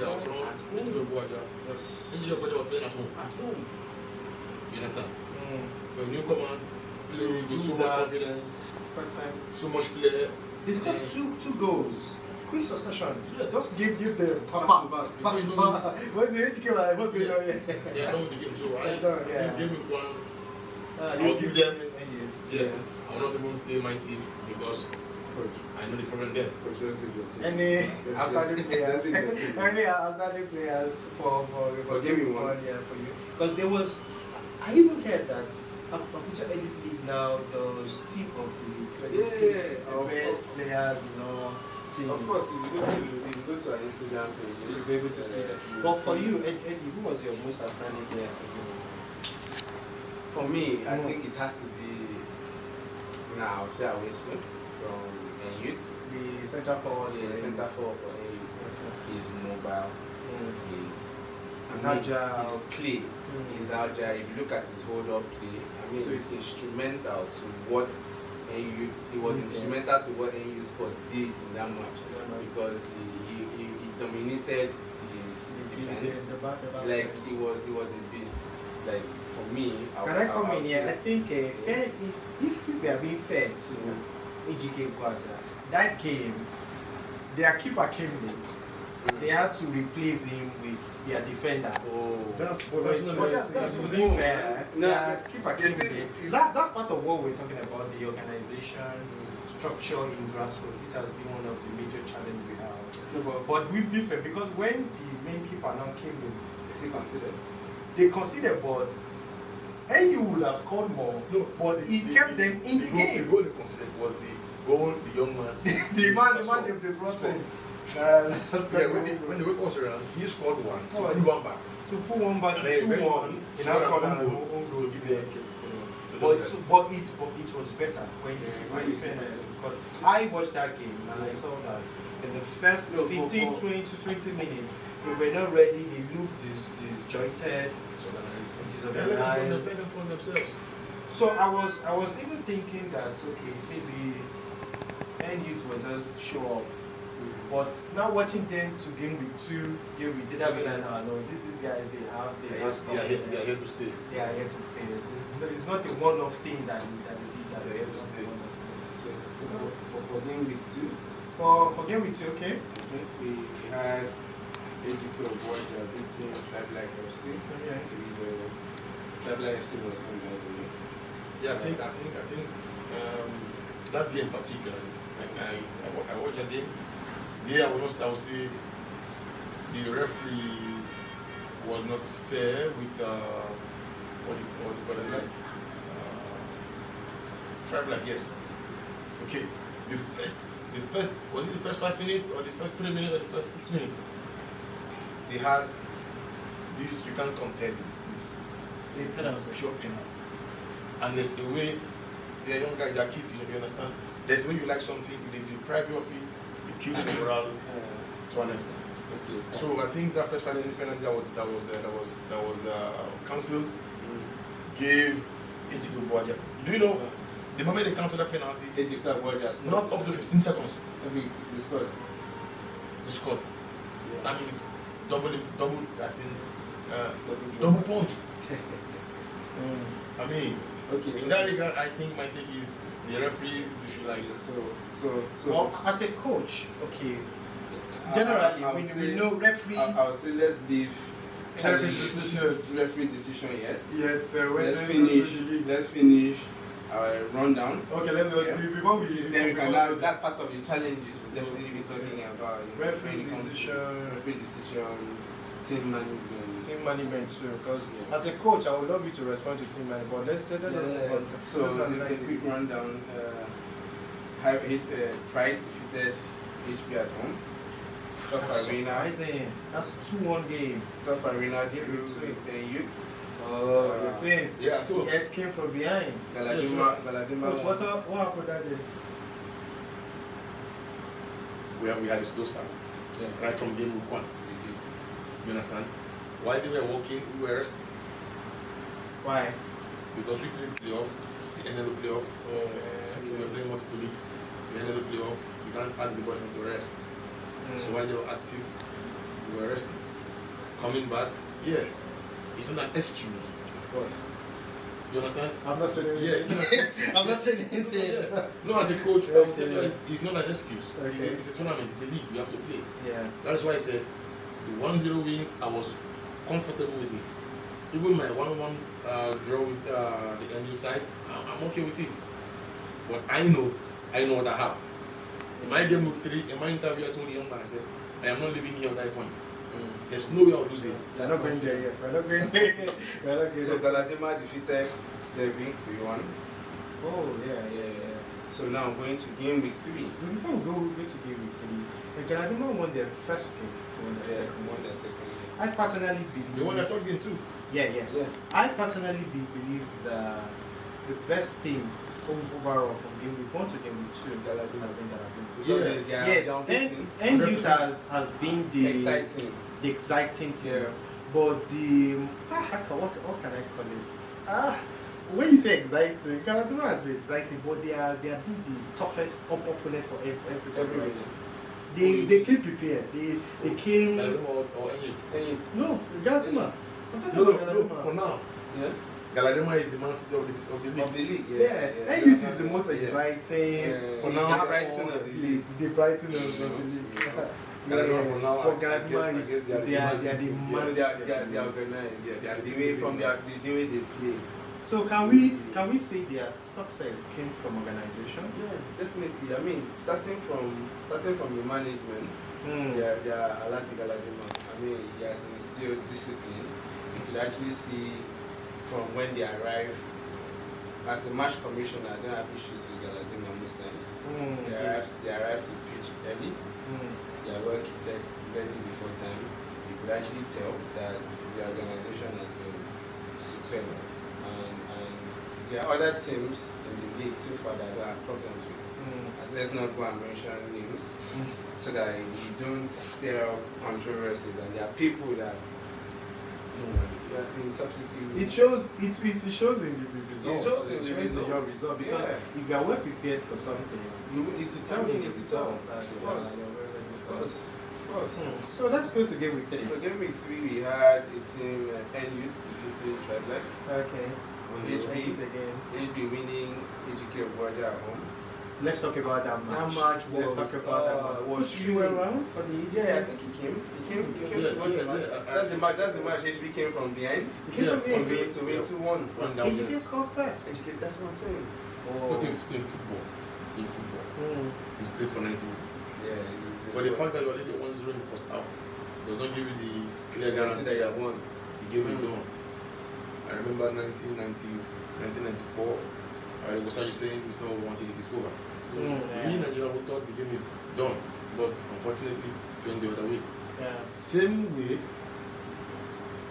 yeah, from into the Buaja, everybody was playing at home. You understand? For a newcomer, play with so much confidence, First time. so much flair. They scored two goals. Quick succession. Yes. Just give them. Back to back. What's the HK like? What's going on here? They are done with the game. So I Yeah. think game week 1, I'll give them. Yeah. I will not even say my team because Coach. I know the problem there. Coach, let's leave your team. Any outstanding players? Let's leave your team. Any outstanding players for game week 1? Yeah, for you. Because there was, I even heard that Abuja Elite League now does team of the week. The best players, team. Of course, if you go to our Instagram page, You'll be able to see that. But for you, Eddie, who was your most outstanding player for you? For me, I think it has to be now. Say Awesu from Youth. The centre forward. Yeah, the centre forward for Youth. He's mobile. He's agile. He's play. He's agile. If you look at his hold up play, I mean, So it's instrumental to what Youth. He was instrumental to what Youth Sport did in that match because he dominated his defense. Like he was a beast. Like for me, Can I come in here? I think fair. If we are being fair to AGK Kwaja, that game, their keeper came late. They had to replace him with their defender. Oh, That's really fair. No, Their keeper came late. That's part of what we're talking about, the organization, structure in Grassroot, which has been one of the major challenges we have. no, But we've been fair because when the main keeper now came in, is he considered? they considered, but NU would have scored more, but he kept them in the game. The goal they considered was the goal the young man. the man they brought in. When the week was around, he scored one. Scored. He put one back. To put one back to And then 2-1, he now scored an own goal to them. But it was better when you defended, because I watched that game and I saw that in the first 15, 20 to 20 minutes, they were not ready, they looked disjointed, disorganized. They from themselves. So I was even thinking that, okay, maybe NU was just show off. But now watching them to game week 2, game week 3, that's when I know, no, these guys, they have stuff. They are here to stay. They are here to stay. It's not a one-off thing that they did. They are here to stay. So for game week 2, For game with 2, okay? We had AGK of Georgia beating Tribal FC. Okay. Tribal FC was won by the way. Yeah, I think that game particularly, I watched that game. There I would say the referee was not fair with what do you call it like? Tribal, yes. Okay. The first was it the first 5 minutes or the first 3 minutes or the first 6 minutes? They had this, you can't contest this pure penalty. And there's a way, they're young guys, they're kids, you understand? There's a way you like something, if they deprive you of it, it kills your morale to an extent. Okay. So I think that first 5 minutes penalty that was cancelled gave AGK Georgia. Do you know the moment they cancelled that penalty? AGK Georgia Not up to 15 seconds. They scored. They scored. Yeah. That means double as in double point. I mean, Okay. in that regard, I think my take is the referee should like. So Well, as a coach, okay. Generally, I would we say- know referee. I would say let's leave Referee decision yet. Yes, Let's finish our rundown. Okay, let's go. Yeah. Before we Then we can now, that's part of the challenges we'll definitely be talking about. Referee when it comes to decision. referee decisions, team management. team management too, because Yeah. as a coach, I would love you to respond to team management. But let's just move on. So Let's the analyze it. quick rundown. Pride defeated HP at home. Tough Arena. Surprising. That's 2-1 game. Tough Arena Yeah, drew it's with the youth. Oh, that's it. Yeah, I You told. guys came from behind. Galadima. Coach, what happened that day? We had a slow start Yeah. right from game week 1. You understand? While they were walking, we were resting Why? because we played playoff. The end of the playoff. We were playing multiple league. The end of the playoff. You can't ask the boys not to rest. So while they were active, we were resting. Coming back, yeah, it's not an excuse. Of course. You understand? I'm not saying anything. Yeah, it's not an excuse. I'm not saying anything. Yeah. No, as a coach, I will tell you, it's not an excuse. Okay. It's a tournament, it's a league, you have to play. Yeah. That's why I said the 1-0 win, I was comfortable with it. Even my 1-1 draw with the NU side, I'm okay with it. But I know what I have. In my game week 3, in my interview, I told the young man, I said, I am not leaving here at that point. There's no way I'll lose it. We're not going there yet. We're not going there. We're not going So there. Galadima defeated Derby 3-1. Oh, yeah. So now going to game week 3. But before we go to game week 3, Galadima won their first game. Won their second Won one. their second game. I personally believe. They won the third game too. Yeah, yes. Yeah. I personally believe that the best thing overall from game week 1 to game week 2 Galadima has been Galadima. Yeah. Yes, and youth has been the exciting team. Yeah. But the what can I call it? When you say exciting, Galadima has been exciting, but they have been the toughest opponent for every minute. They came prepared. They came. Or any. No, Galadima. I'm talking No, about Galadima. for now. Yeah. Galadima is the Man City of the league. league. Yeah, NUT is the most exciting. Yeah. For now, the Brighton of the league. The Brighton of the league. Galadima for now, But I Galadima guess is they are they are the team. Man They are City. organized. Yeah, they are the the team way of from the the way they play. So can we say their success came from organization? Yeah, definitely. I mean, starting from the management, Mm. they are allergic Galadima. I mean, he has instilled discipline. You could actually see from when they arrive. As the match commissioner, I don't have issues with Galadima most times. Mm. They arrive to pitch early. Mm. They are well kitted, ready before time. You could actually tell that the organization has been superb. And there are other teams in the league so far that I don't have problems with. Mm. Let's not go and mention names so that we don't stir up controversies, and there are people that in subsequent It shows in the results. It shows in the your result. result because Yeah. if you are well prepared for something, you need to tell me the result. That's Of course. Of course. So let's go to game week 3. So game week 3 we had a team NUT defeating Tribal. Okay. HB again. HB winning AGK of Georgia at home. Let's talk about that match. That match Let's was, talk about that match. was Coach, you were around for the Yeah, I think he came to watch the match. That's the match HB came from behind. He came from to behind. win 2-1. HBK scored first. That's what I'm saying. But in football, he's played for 90 minutes. Yeah. For the fact that you're already 1-0 in the first half, does not give you the clear guarantee that you have won. The game is done. I remember 1994, I was actually saying it's not wanting it is over. We in Nigeria we thought the game is done, but unfortunately it went the other way. Yeah. Same way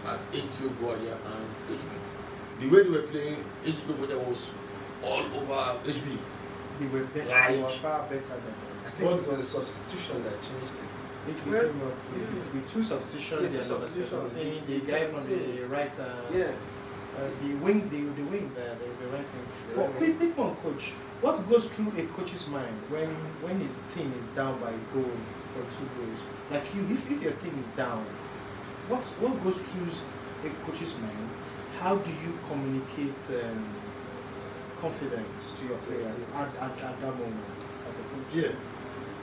as HGO Guardia and HB. The way they were playing, HGO Guardia was all over HB. They were better. Like, They were far better than them. I think it was the substitution that changed it. It came up with two substitutions. Yeah, two substitutions. The guy from the right. The wing, the right wing. But quick one, coach. What goes through a coach's mind when his team is down by a goal or 2 goals? Like you, if your team is down, what goes through a coach's mind? How do you communicate confidence to your players at that moment as a coach? Yeah,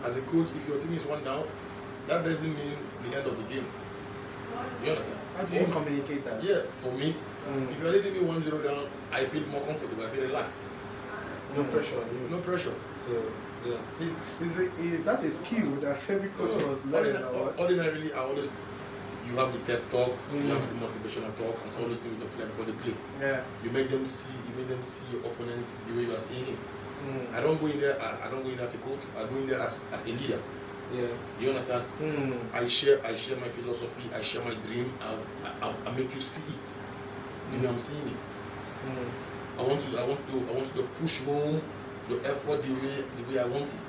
as a coach, if your team is 1 down, that doesn't mean the end of the game. You understand? How do you communicate that? Yeah, for me, if you're leading me 1-0 down, I feel more comfortable, I feel relaxed. No pressure on you. No pressure. So, yeah. Is that a skill that every coach was learning? Ordinarily, you have the pep talk, you have the motivational talk, and all those things with the player before they play. Yeah. You make them see your opponent the way you are seeing it. I don't go in there as a coach, I go in there as a leader. Yeah. You understand? I share my philosophy, I share my dream, I make you see it. The way I'm seeing it. I want you to push home your effort the way I want it.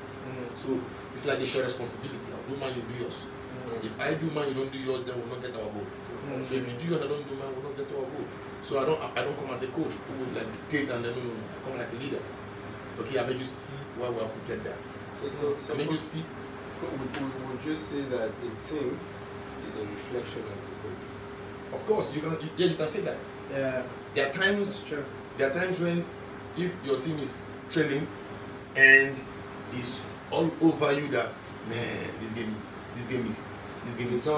So it's like a shared responsibility. I do mine, you do yours. If I do mine, you don't do yours, then we'll not get our goal. So if you do yours, I don't do mine, we'll not get our goal. So I don't come as a coach who will like dictate and then I come like a leader. Okay, I make you see why we have to get that. So I make you see. Would you say that a team is a reflection of the coach? Of course, you can say that. Yeah. There are times. Sure. There are times when, if your team is trailing and is all over you, that man, this game is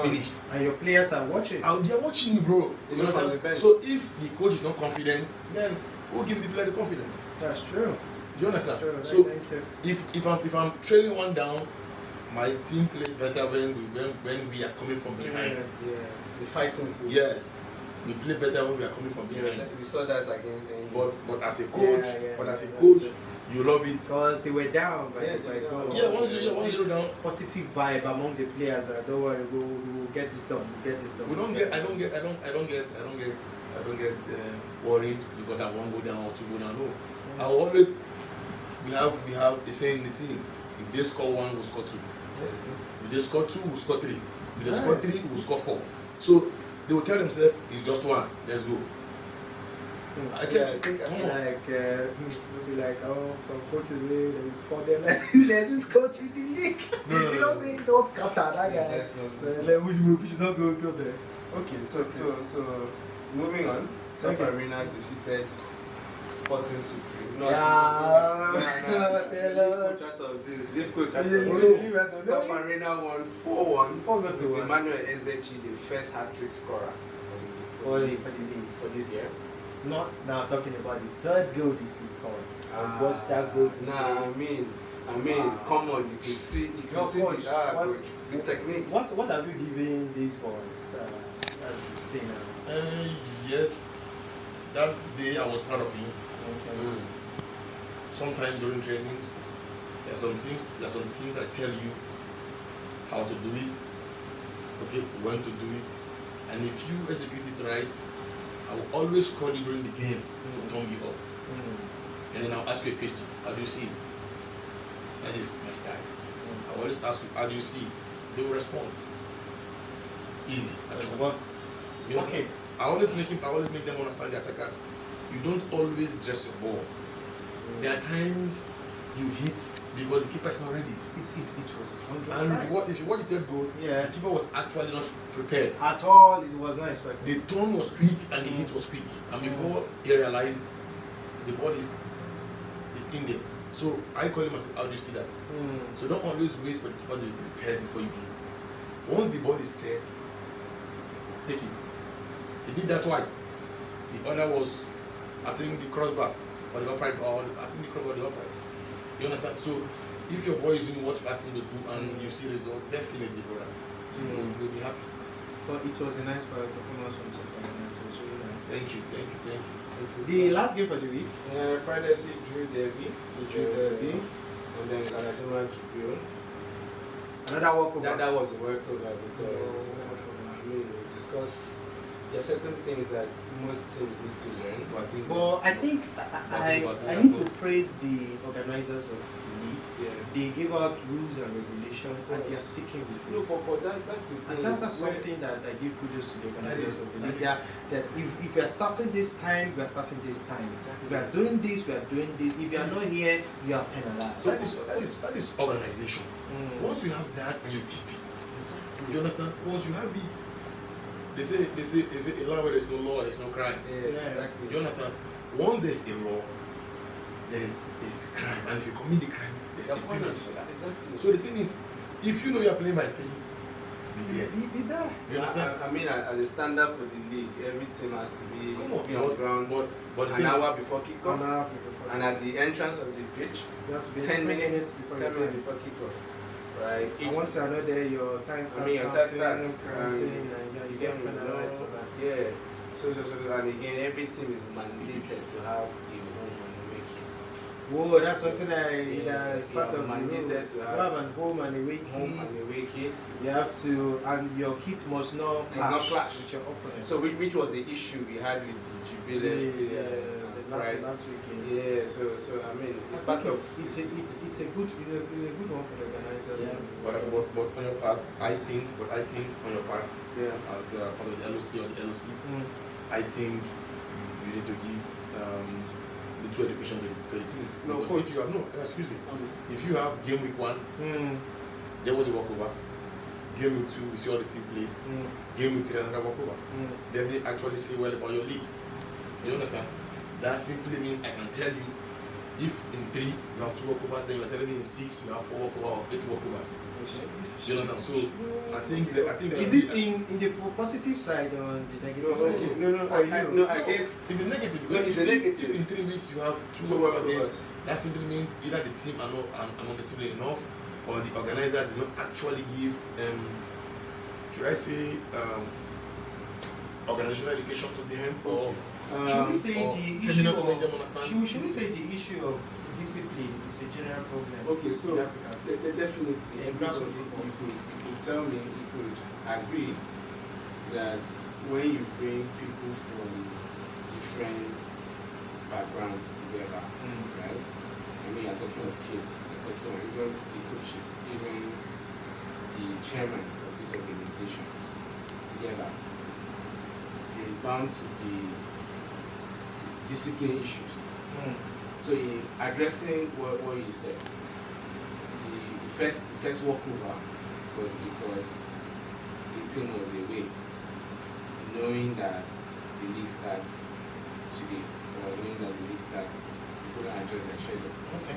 finished. And your players are watching. They're watching you, bro. You understand? So if the coach is not confident, then who gives the player the confidence? That's true. Do you understand? True. So Thank you. if I'm trailing 1 down, my team play better when we are coming from behind. Yeah. The fighting spirit. Yes. We play better when we are coming from behind. Yeah, we saw that against But as a coach, you love it. Because they were down by goal. Yeah, once you're down. Positive vibe among the players that don't worry, we'll get this done. I don't get worried because I won't go down or 2 go down. No. I always we have the saying in the team. If they score 1, we'll score 2. If they score 2, we'll score 3. If they score 3, we'll score 4. So they will tell themselves it's just 1. Let's go. I think maybe like some coaches they score them like there's this coach in the league. No. You don't say don't scatter that guy. We should not go there. Okay, so moving on. Top Arena defeated Sporting Supreme. Top Arena won 4-1 with Emmanuel Ezechi, the first hat-trick scorer for this year. Not now talking about the 3rd goal this is scored. What's that goal today? I mean, come on, you can see the technique. What have you given these boys? That's the thing. Yes, that day I was proud of him. Okay. Sometimes during trainings, there are some things I tell you how to do it, okay, when to do it, and if you execute it right, I will always call you during the game to turn you up. And then I'll ask you a question. How do you see it? That is my style. I always ask you, how do you see it? They will respond. Easy. Okay. I always make them understand the attackers. You don't always dress your ball. There are times you hit because the keeper is not ready. It was 100. And if you watch the 3rd goal, the keeper was actually not prepared. At all, it was not expected. The turn was quick and the hit was quick. And before he realized the ball is in there. So I call him and say, how do you see that? So don't always wait for the keeper to be prepared before you hit. Once the ball is set, take it. He did that twice. The other was, I think, the crossbar or the upright, or I think the crossbar or the upright. You understand? So if your boy is doing what you ask him to do and you see result, definitely, brother, you'll be happy. But it was a nice performance from Tofan. It was really nice. Thank you. The last game for the week. Pride FC drew Derby. And then Galadima drew. Another walkover. That was a walkover because I mean, we discussed there are certain things that most teams need to learn. But I think I need to praise the organizers of the league. Yeah. They give out rules and regulations and they are sticking with it. No, but that's the thing. And that's something that I give kudos to the organizers of the league. That If we are starting this time, we are starting this time. If we are doing this, we are doing this. If you are not here, you are penalized. So that is organization. Once you have that and you keep it, you understand? Once you have it, they say a land where there's no law, there's no crime. Yeah, exactly. You understand? Once there's a law, there's crime, and if you commit the crime, there's a penalty for that. Exactly. So the thing is, if you know you're playing by 3, be there. Be there. You understand? I mean, as a standard for the league, every team has to be on ground but an hour before kickoff, and And at the entrance of the pitch, 10 minutes before kickoff. Right. And once you are not there, your time starts. Your time starts. You get penalized for that. Yeah. So, and again, every team is mandated to have a home and away kit. Whoa, that's something that's part of the mandated rules. to You have have an home and away kit. home and away kit. You have to, and your kit must not clash with your opponent. So, which was the issue we had with the Jubilee last weekend. Yeah. So I mean, it's part of. It's a good one for the organizers. Yeah. But on your part, I think on your part, Yeah. as part of the LOC or the LOC, I think you need to give the two education to the teams. No, because coach. if you have if you have game week 1, there was a walkover. Game week 2, you see all the team play. Game week 3, another walkover. Does it actually say well about your league? You understand? That simply means I can tell you, if in 3 you have 2 walkovers, then you are telling me in 6 you have 4 walkovers or 8 walkovers. You understand? So I think is it in the positive side or the negative side? No, I get. It's a negative. No, it's a negative. If in 3 weeks you have 2 walkover games, that simply means either the team are not disciplined enough, or the organizer did not actually give should I say organizational education to them, or should we say the issue to make them understand? should we say the issue of discipline is a general problem? Okay, so in Africa? definitely, Grassroot you could tell me, you could agree that when you bring people from different backgrounds together, right? I mean, you're talking of kids, you're talking of even the coaches, even the chairmen of these organizations together. There is bound to be discipline issues. So in addressing what you said, the first walkover was because the team was away, knowing that the league starts today, or knowing that the league starts, you couldn't adjust their schedule. Okay.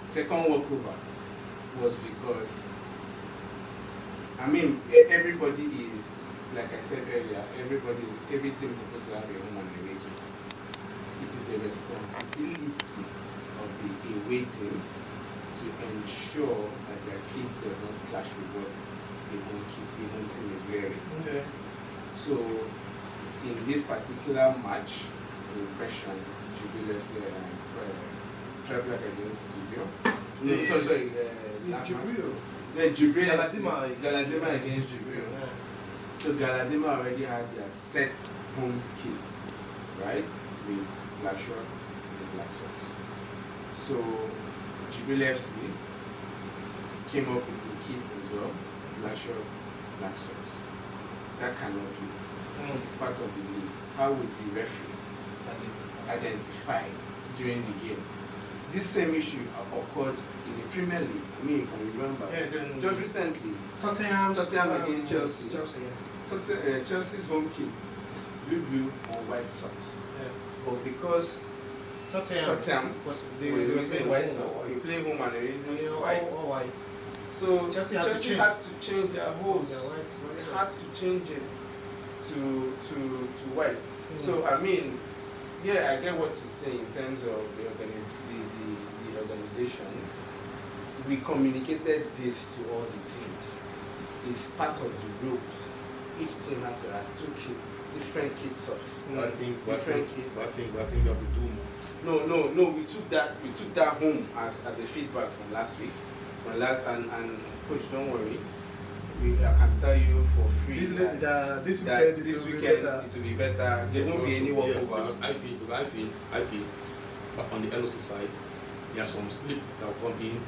Second walkover was because, I mean, everybody is, like I said earlier, every team is supposed to have a home and away kit. It is the responsibility of the away team to ensure that their kit does not clash with what the home team is wearing. Okay. So, in this particular match, in question, Jubilee Traveler against Jubilee. No, sorry. It's Jibril. Then Jubilee Galadima against Jubilee. So Galadima already had their set home kit, right? With black shorts and black socks. So Jubilee FC came up with the kit as well, black shorts, black socks. That cannot be. It's part of the league. How would the referees identify during the game? This same issue occurred in the Premier League. I mean, if I remember, just recently, Tottenham against Chelsea. Chelsea's home kit is blue or white socks. But because Tottenham. They We're were using white, so we're playing home and we're using white. All white. So Chelsea Chelsea had to change. had to change their holes. Yeah, white. They had to change it to white. So I mean, yeah, I get what you're saying in terms of the organization. We communicated this to all the teams. It's part of the rules. Each team has 2 kits, different kit socks. I think different kits. I think you have to do more. No. We took that home as a feedback from last week. And coach, don't worry. I can tell you for free This weekend it will be better. There won't be any walkover. Because I feel but on the LOC side, there's some slip that will come in.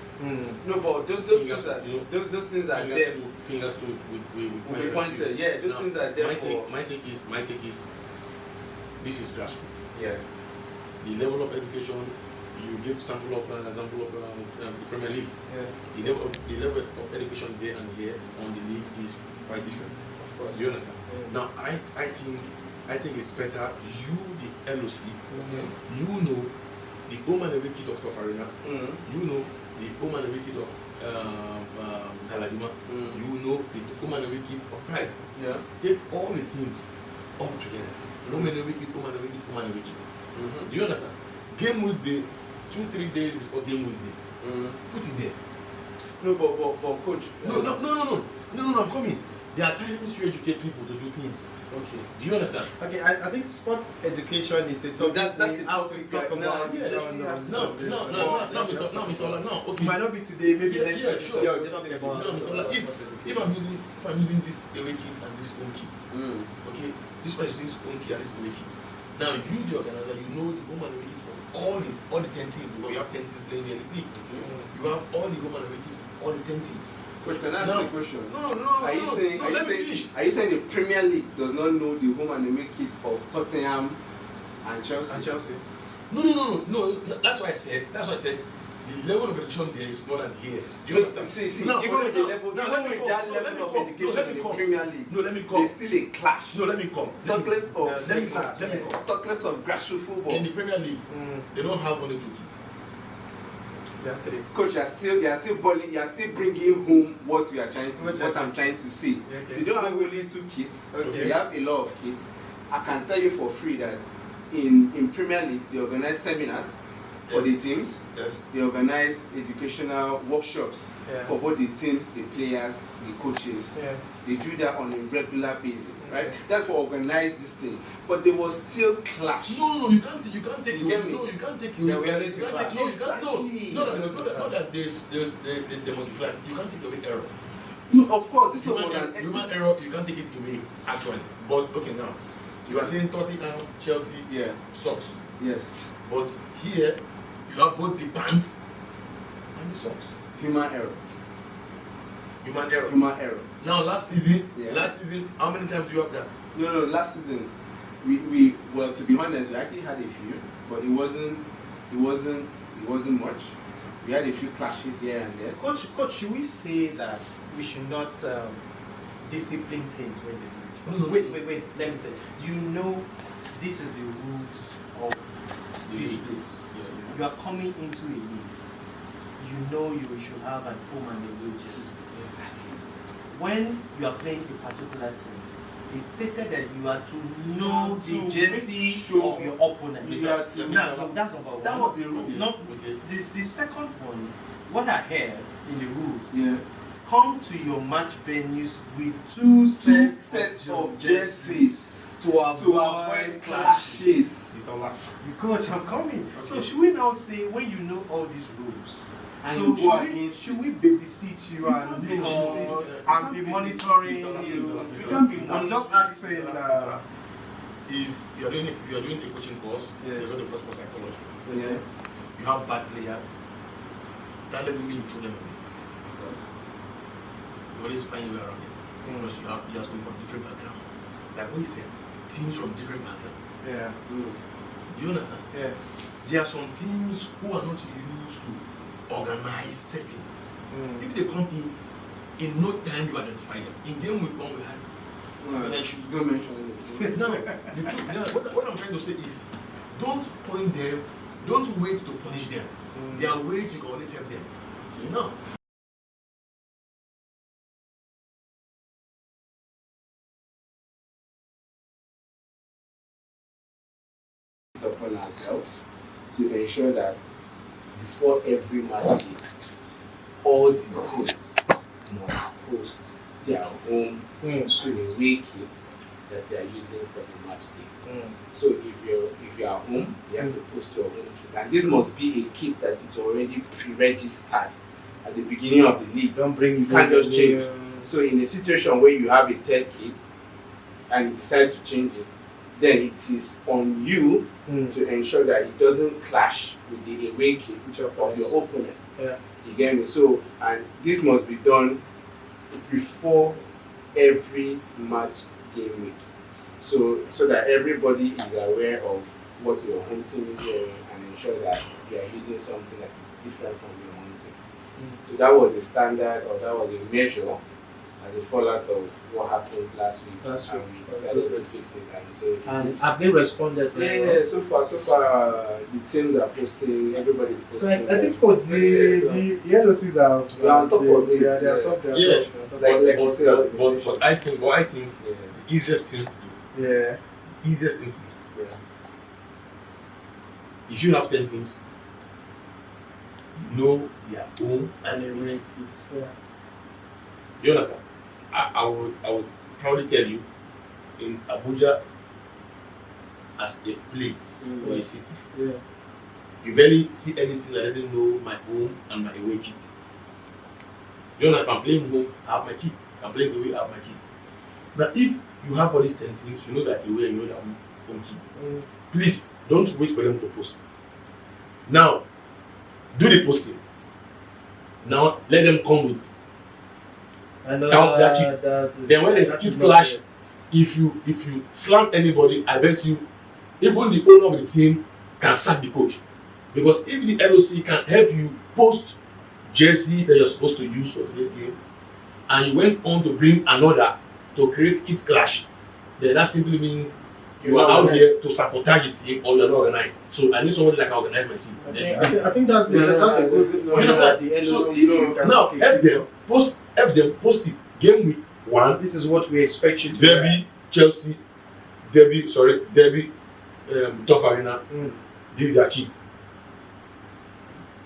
No, but those things are, those things are there. Fingers to Will be pointed. Yeah, those things are there. My take is this is grassroots. Yeah. The level of education, you give example of the Premier League. Yeah. The level of education there and here on the league is quite different. Of course. Do you understand? Now I think it's better you the LOC, you know the home and away kit of Tough Arena, you know the home and away kit of Galadima, you know the home and away kit of Pride. Yeah. Take all the teams all together. Home and away kit, home and away kit, home and away kit. Do you understand? Game week day, 2-3 days before game week day. Put it there. No, but coach. No, I'm coming. There are times you educate people to do things. Okay. Do you understand? Okay, I think sports education is a topic that's we the have topic to talk about. No, Mr. Ola, no, okay. It might not be today, maybe next sure. episode. Yeah, We'll talk about No, Mr. Ola, if I'm using this away kit and this home kit, okay, this one is using home kit and this away kit. Now you, the organizer, you know the home and away kit from all the 10 teams. Because you have 10 teams playing in the league. You have all the home and away kit from all the 10 teams. Coach, can I ask you a question? No. Are you saying the Premier League does not know the home and away kit of Tottenham and Chelsea? No. That's why I said the level of education there is not than here. Do you understand? See, even with that level of education in the Premier League, there's still a clash. No, let me come. Talkless of grassroots football. In the Premier League, they don't have only 2 kits. Coach, you are still balling. You are still bringing home what I'm trying to see. Okay. You don't have only 2 kits. Okay. You have a lot of kits. I can tell you for free that in Premier League they organize seminars for the teams. Yes. They organize educational workshops for both the teams, the players, the coaches. Yeah. They do that on a regular basis, right? That's for organize this thing. But there was still clash. No, you can't take You get me? No, you can't take Yeah, away. we always clash. Not that there must be clash. You can't take away error. No, of course, this was Human error, you can't take it away actually. But okay, now you are saying Tottenham, Chelsea, socks. Yes. But here you have both the pants and the socks. Human error. Now last season, how many times do you have that? No, last season we well, to be honest, we actually had a few, but it wasn't much. We had a few clashes here and there. Coach, should we say that we should not discipline teams when they do this? No. Wait, let me say. You know, this is the rules of this place. Yeah. You are coming into a league. You know you should have an home and away jersey. Exactly. When you are playing a particular team, it's stated that you are to know the jersey of your opponent. Now, that's number one. That was the rule. The second one, what I heard in the rules, come to your match venues with two sets of jerseys to avoid clashes. Coach, I'm coming. So should we now say, when you know all these rules, so should we babysit you and be monitoring you? I'm just asking. If you are doing a coaching course, there's what they call sports psychology. Yeah. You have bad players. That doesn't mean you throw them away. You always find your way around it because you have players coming from different backgrounds. Like what you said, teams from different backgrounds. Yeah. Do you understand? Yeah. There are some teams who are not used to organized setting. If they come in no time you identify them. In game week 1 we had similar issues. Don't mention it. Now, the truth, what I'm trying to say is, don't point them don't wait to punish them. There are ways you can always help them. No. Upon ourselves to ensure that before every match day, all the teams must post their own away kits that they are using for the match day. So if you're at home, you have to post your own kit, and this must be a kit that is already pre-registered at the beginning of the league. Don't bring You can't just change. So in a situation where you have a third kit and you decide to change it, then it is on you to ensure that it doesn't clash with the away kit of your opponent. Yeah. You get me? So, and this must be done before every match game week. So that everybody is aware of what your home team is wearing and ensure that you are using something that is different from your home team. So that was the standard, or that was a measure as a fallout of what happened last week. And we decided to fix it, and so have they responded? Yeah, so far the teams are posting, everybody's posting. So I think for the LOCs are on top of it. They are top. Yeah. Like But I think the easiest thing to do. Yeah. Easiest thing to do. Yeah. If you have 10 teams, know their own And they and rate it. Yeah. you understand? I would proudly tell you, in Abuja as a place or a city, Yeah. you barely see anything that doesn't know my home and my away kit. You know, if I'm playing home, I have my kit. If I'm playing away, I have my kit. Now, if you have all these 10 teams, you know that away and you know that home kit. Please don't wait for them to post. Now, do the posting. Now, let them come with count their kits. Then when there's kit clash, if you slam anybody, I bet you even the owner of the team can sack the coach. Because if the LOC can help you post jersey that you're supposed to use for today's game, and you went on to bring another to create kit clash, then that simply means you are out there to sabotage the team, or you're not organized. So I need somebody that can organize my team. I think that's a good You understand? So now help them post it. Game week 1. This is what we expect you to Derby, Chelsea, Derby, Tough Arena. These are kids.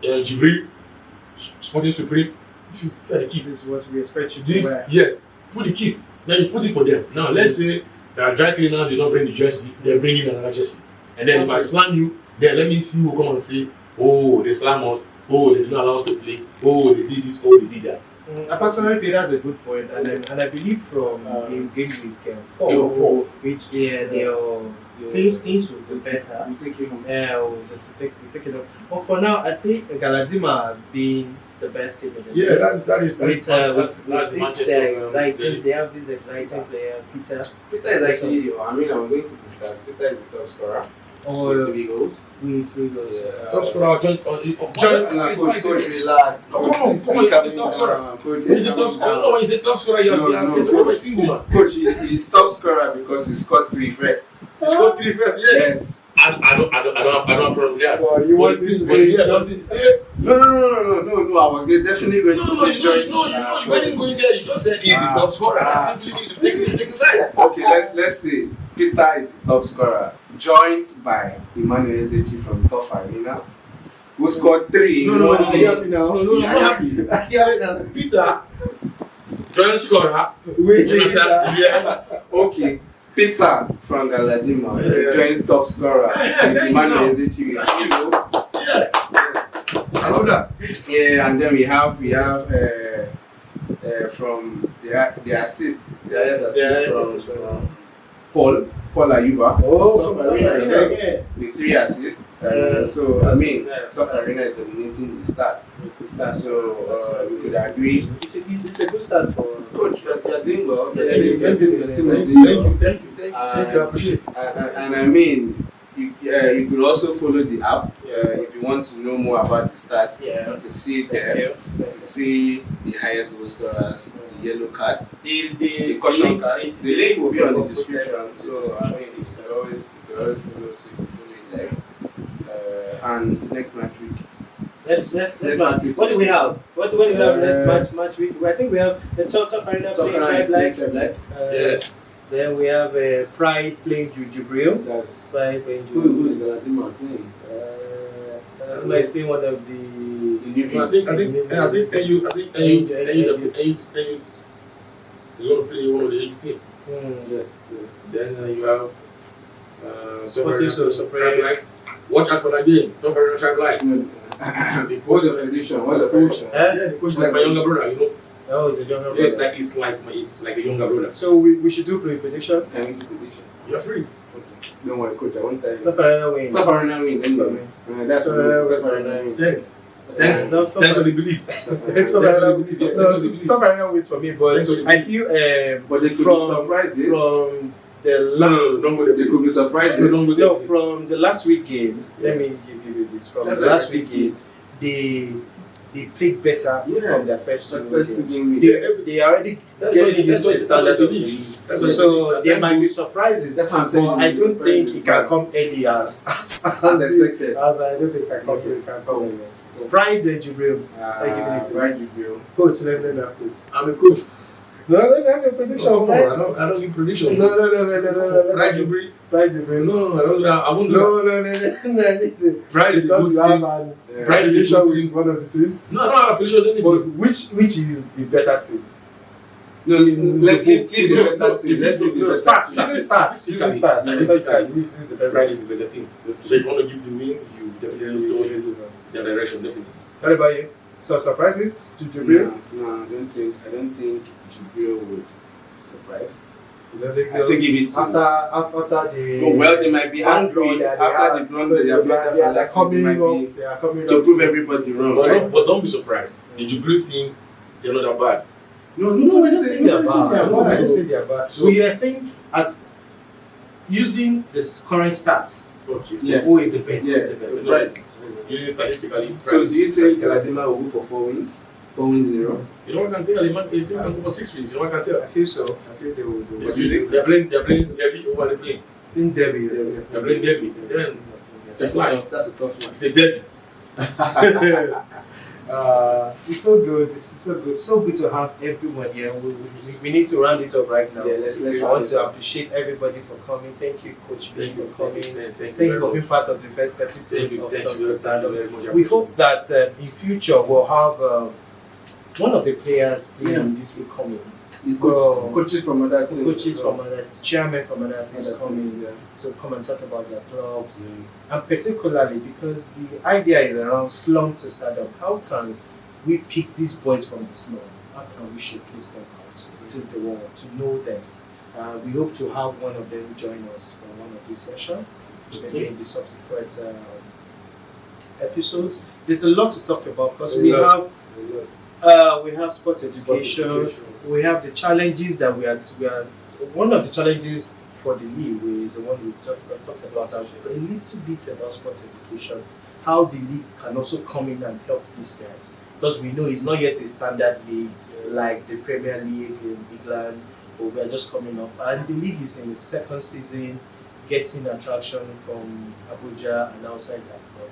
Jibril, Sporting Supreme. These are the kids. This is what we expect you to wear. Yes, put the kids. Now you put it for them. Now let's say there are dry cleaners, you don't bring the jersey, they bring in another jersey. And then if I slam you, then let me see who come and say, oh, they slam us, oh, they did not allow us to play, oh, they did this, oh, they did that. I personally feel that's a good point, and I believe from game week 4, things will be better. We take it home. We take it up. But for now, I think Galadima has been the best team in the Yeah, league. that is With Manchester exciting, they have this exciting player, Peter. Peter is actually, I'm going to the start. Peter is the top scorer. With 3 goals. With 3 goals. Top scorer, John. Coach, relax. Come on, he's a top scorer. He's a top scorer. No, he's a top scorer. You're a single man. Coach, he's top scorer because he scored 3 first. He scored 3 first, Yes. I don't have a problem with that. Well, you want to say No. I was definitely going to say join. No, you weren't going there. You just said he's the top scorer. That simply means you take the side. Okay, let's say Peter is the top scorer, joined by Emmanuel Ezechi from Tough Arena, who scored 3. No, Are you happy now? I'm not happy. Peter, joint scorer. Yes. Okay. Peter from Galadima joins top scorer with Emmanuel Ezechi. I love that. Yeah, and then we have from the assist, from Paul Ayuba. With 3 assists. So I mean, Top Arena is dominating the stats. So we could agree. It's a good start for Coach, you're doing well. Thank you. I appreciate it. And I mean, you could also follow the app if you want to know more about the stats. Yeah. You can see it there. You can see the highest goal scorers, the yellow cards, the caution cards. The link will be on the description. So I mean, you can always follow, so you can follow it there. and next match week. Let's what do we have? What do we have next match week? I think we have the Top Arena playing Tribe Life. Then we have Pride playing Jubril. That's Pride playing who Jubril. is Galadima playing? Galadima is playing one of the I think is going to play one of the 18. Yes. Then you have Sporting Tribe Life. Watch out for that game. Don't forget Tribe Life. What's the prediction? What's the prediction? Yeah, the coach is my younger brother, you know. Oh, it's a younger brother. Yeah, it's like a younger brother. So we should do prediction. Can we do prediction? You're free. Okay. Don't worry, coach. I won't tell you. Top Arena wins. Top Arena win. Anyway. That's Top Arena win. Thanks for the belief. Top Arena wins for me, but I feel but they could be surprises. From the last they could be surprises. No, from the last week game. Let me give you this. From the last week game, they played better from their first two games. They already getting used to the standard of the league. So there might be surprises. That's what I'm saying. But I don't think it can come early as expected. As I don't think it can come early. Pride and Jubril. Pride Jubril. Coach, let me have coach. I'm a coach. No, let me have a prediction. I don't give predictions. No. Pride Jubril. Pride Jubril. No, I won't do that. No. Pride is a good team. Pride is a good team. One of the teams. No, I don't have affiliation with But anything. which is the better team? No, let's leave the better team. Let's leave the better team. Using stats. Pride is the better team. So if you want to give the win, you definitely don't in their direction, definitely. What about you? Some surprises to Jubril? No, I don't think Jubril would surprise. You don't think I so? say give it to After the well, they might be angry after the blunder they have been there for last season. They might be to prove everybody wrong. But don't be surprised. The Jubril team, they're not that bad. No, we're not saying they're bad. So we are saying as using this current stats. Okay. Yeah. Who is the best? Yes. Right. Using statistically. So do you think Galadima will go for 4 wins? 4 wins in a row? You know what I can tell? The team can go for 6 wins. You know what I can tell? I feel so. I feel they will do. They're playing Derby over the plane. In Derby. They're playing Derby. Then it's a clash. That's a tough one. It's a derby. It's so good. This is so good. So good to have everyone here. We need to round it up right now. Yeah, let's I want to appreciate everybody for coming. Thank you, Coach B, for coming. Thank you for being part of the first episode of Slum to Stardom. We hope that in future we'll have one of the players playing this will come in. Coaches from other teams. Coaches from other chairmen from other teams coming to come and talk about their clubs. And particularly because the idea is around slum to stardom. How can we pick these boys from the slum? How can we showcase them out to the world, to know them? We hope to have one of them join us for one of these sessions, maybe in the subsequent episodes. There's a lot to talk about because we have sports education. We have the challenges that we are. One of the challenges for the league is the one we talked about a little bit about sports education. How the league can also come in and help these guys, because we know it's not yet a standard league like the Premier League in England, but we are just coming up, and the league is in its second season, getting attraction from Abuja and outside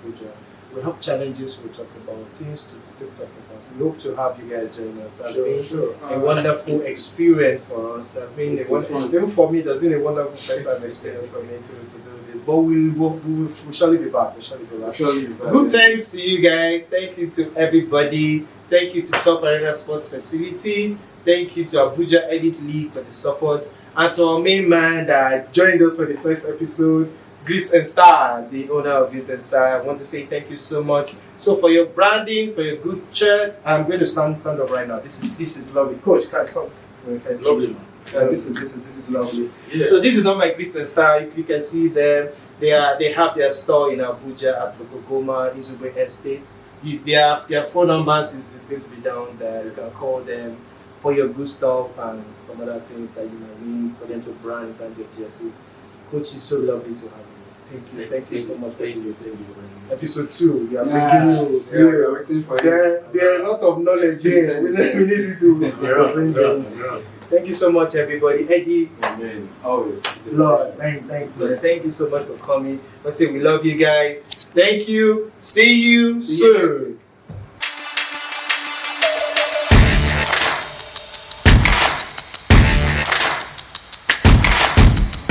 Abuja. We have challenges we talk about, things to still talk about. We hope to have you guys join us. It's been a wonderful experience for us. Even for me, there's been a wonderful first-time experience for me to do this. But we'll surely be back. Good thanks to you guys. Thank you to everybody. Thank you to Top Arena Sports Facility. Thank you to Abuja Edit League for the support. And to our main man that joined us for the first episode, Grit and Star, the owner of Grit and Star. I want to say thank you so much. So for your branding, for your good shirt, I'm going to stand up right now. This is lovely. Coach, come. Lovely, man. This is lovely. Yeah. So this is not my Grit and Star. You can see them. They have their store in Abuja at Lokogoma, Izube Estate. Their phone numbers is going to be down there. You can call them for your good stuff and some other things that you might need for them to brand your jersey. Coach, is so lovely to have you. Thank you so much. Thank you. Episode 2, we are bringing you. We are waiting for you. There are a lot of knowledge here. We need you to bring you. Thank you so much, everybody. Eddie. Amen. Always. Lord, thanks, man. Thank you so much for coming. Let's say we love you guys. Thank you. See you soon.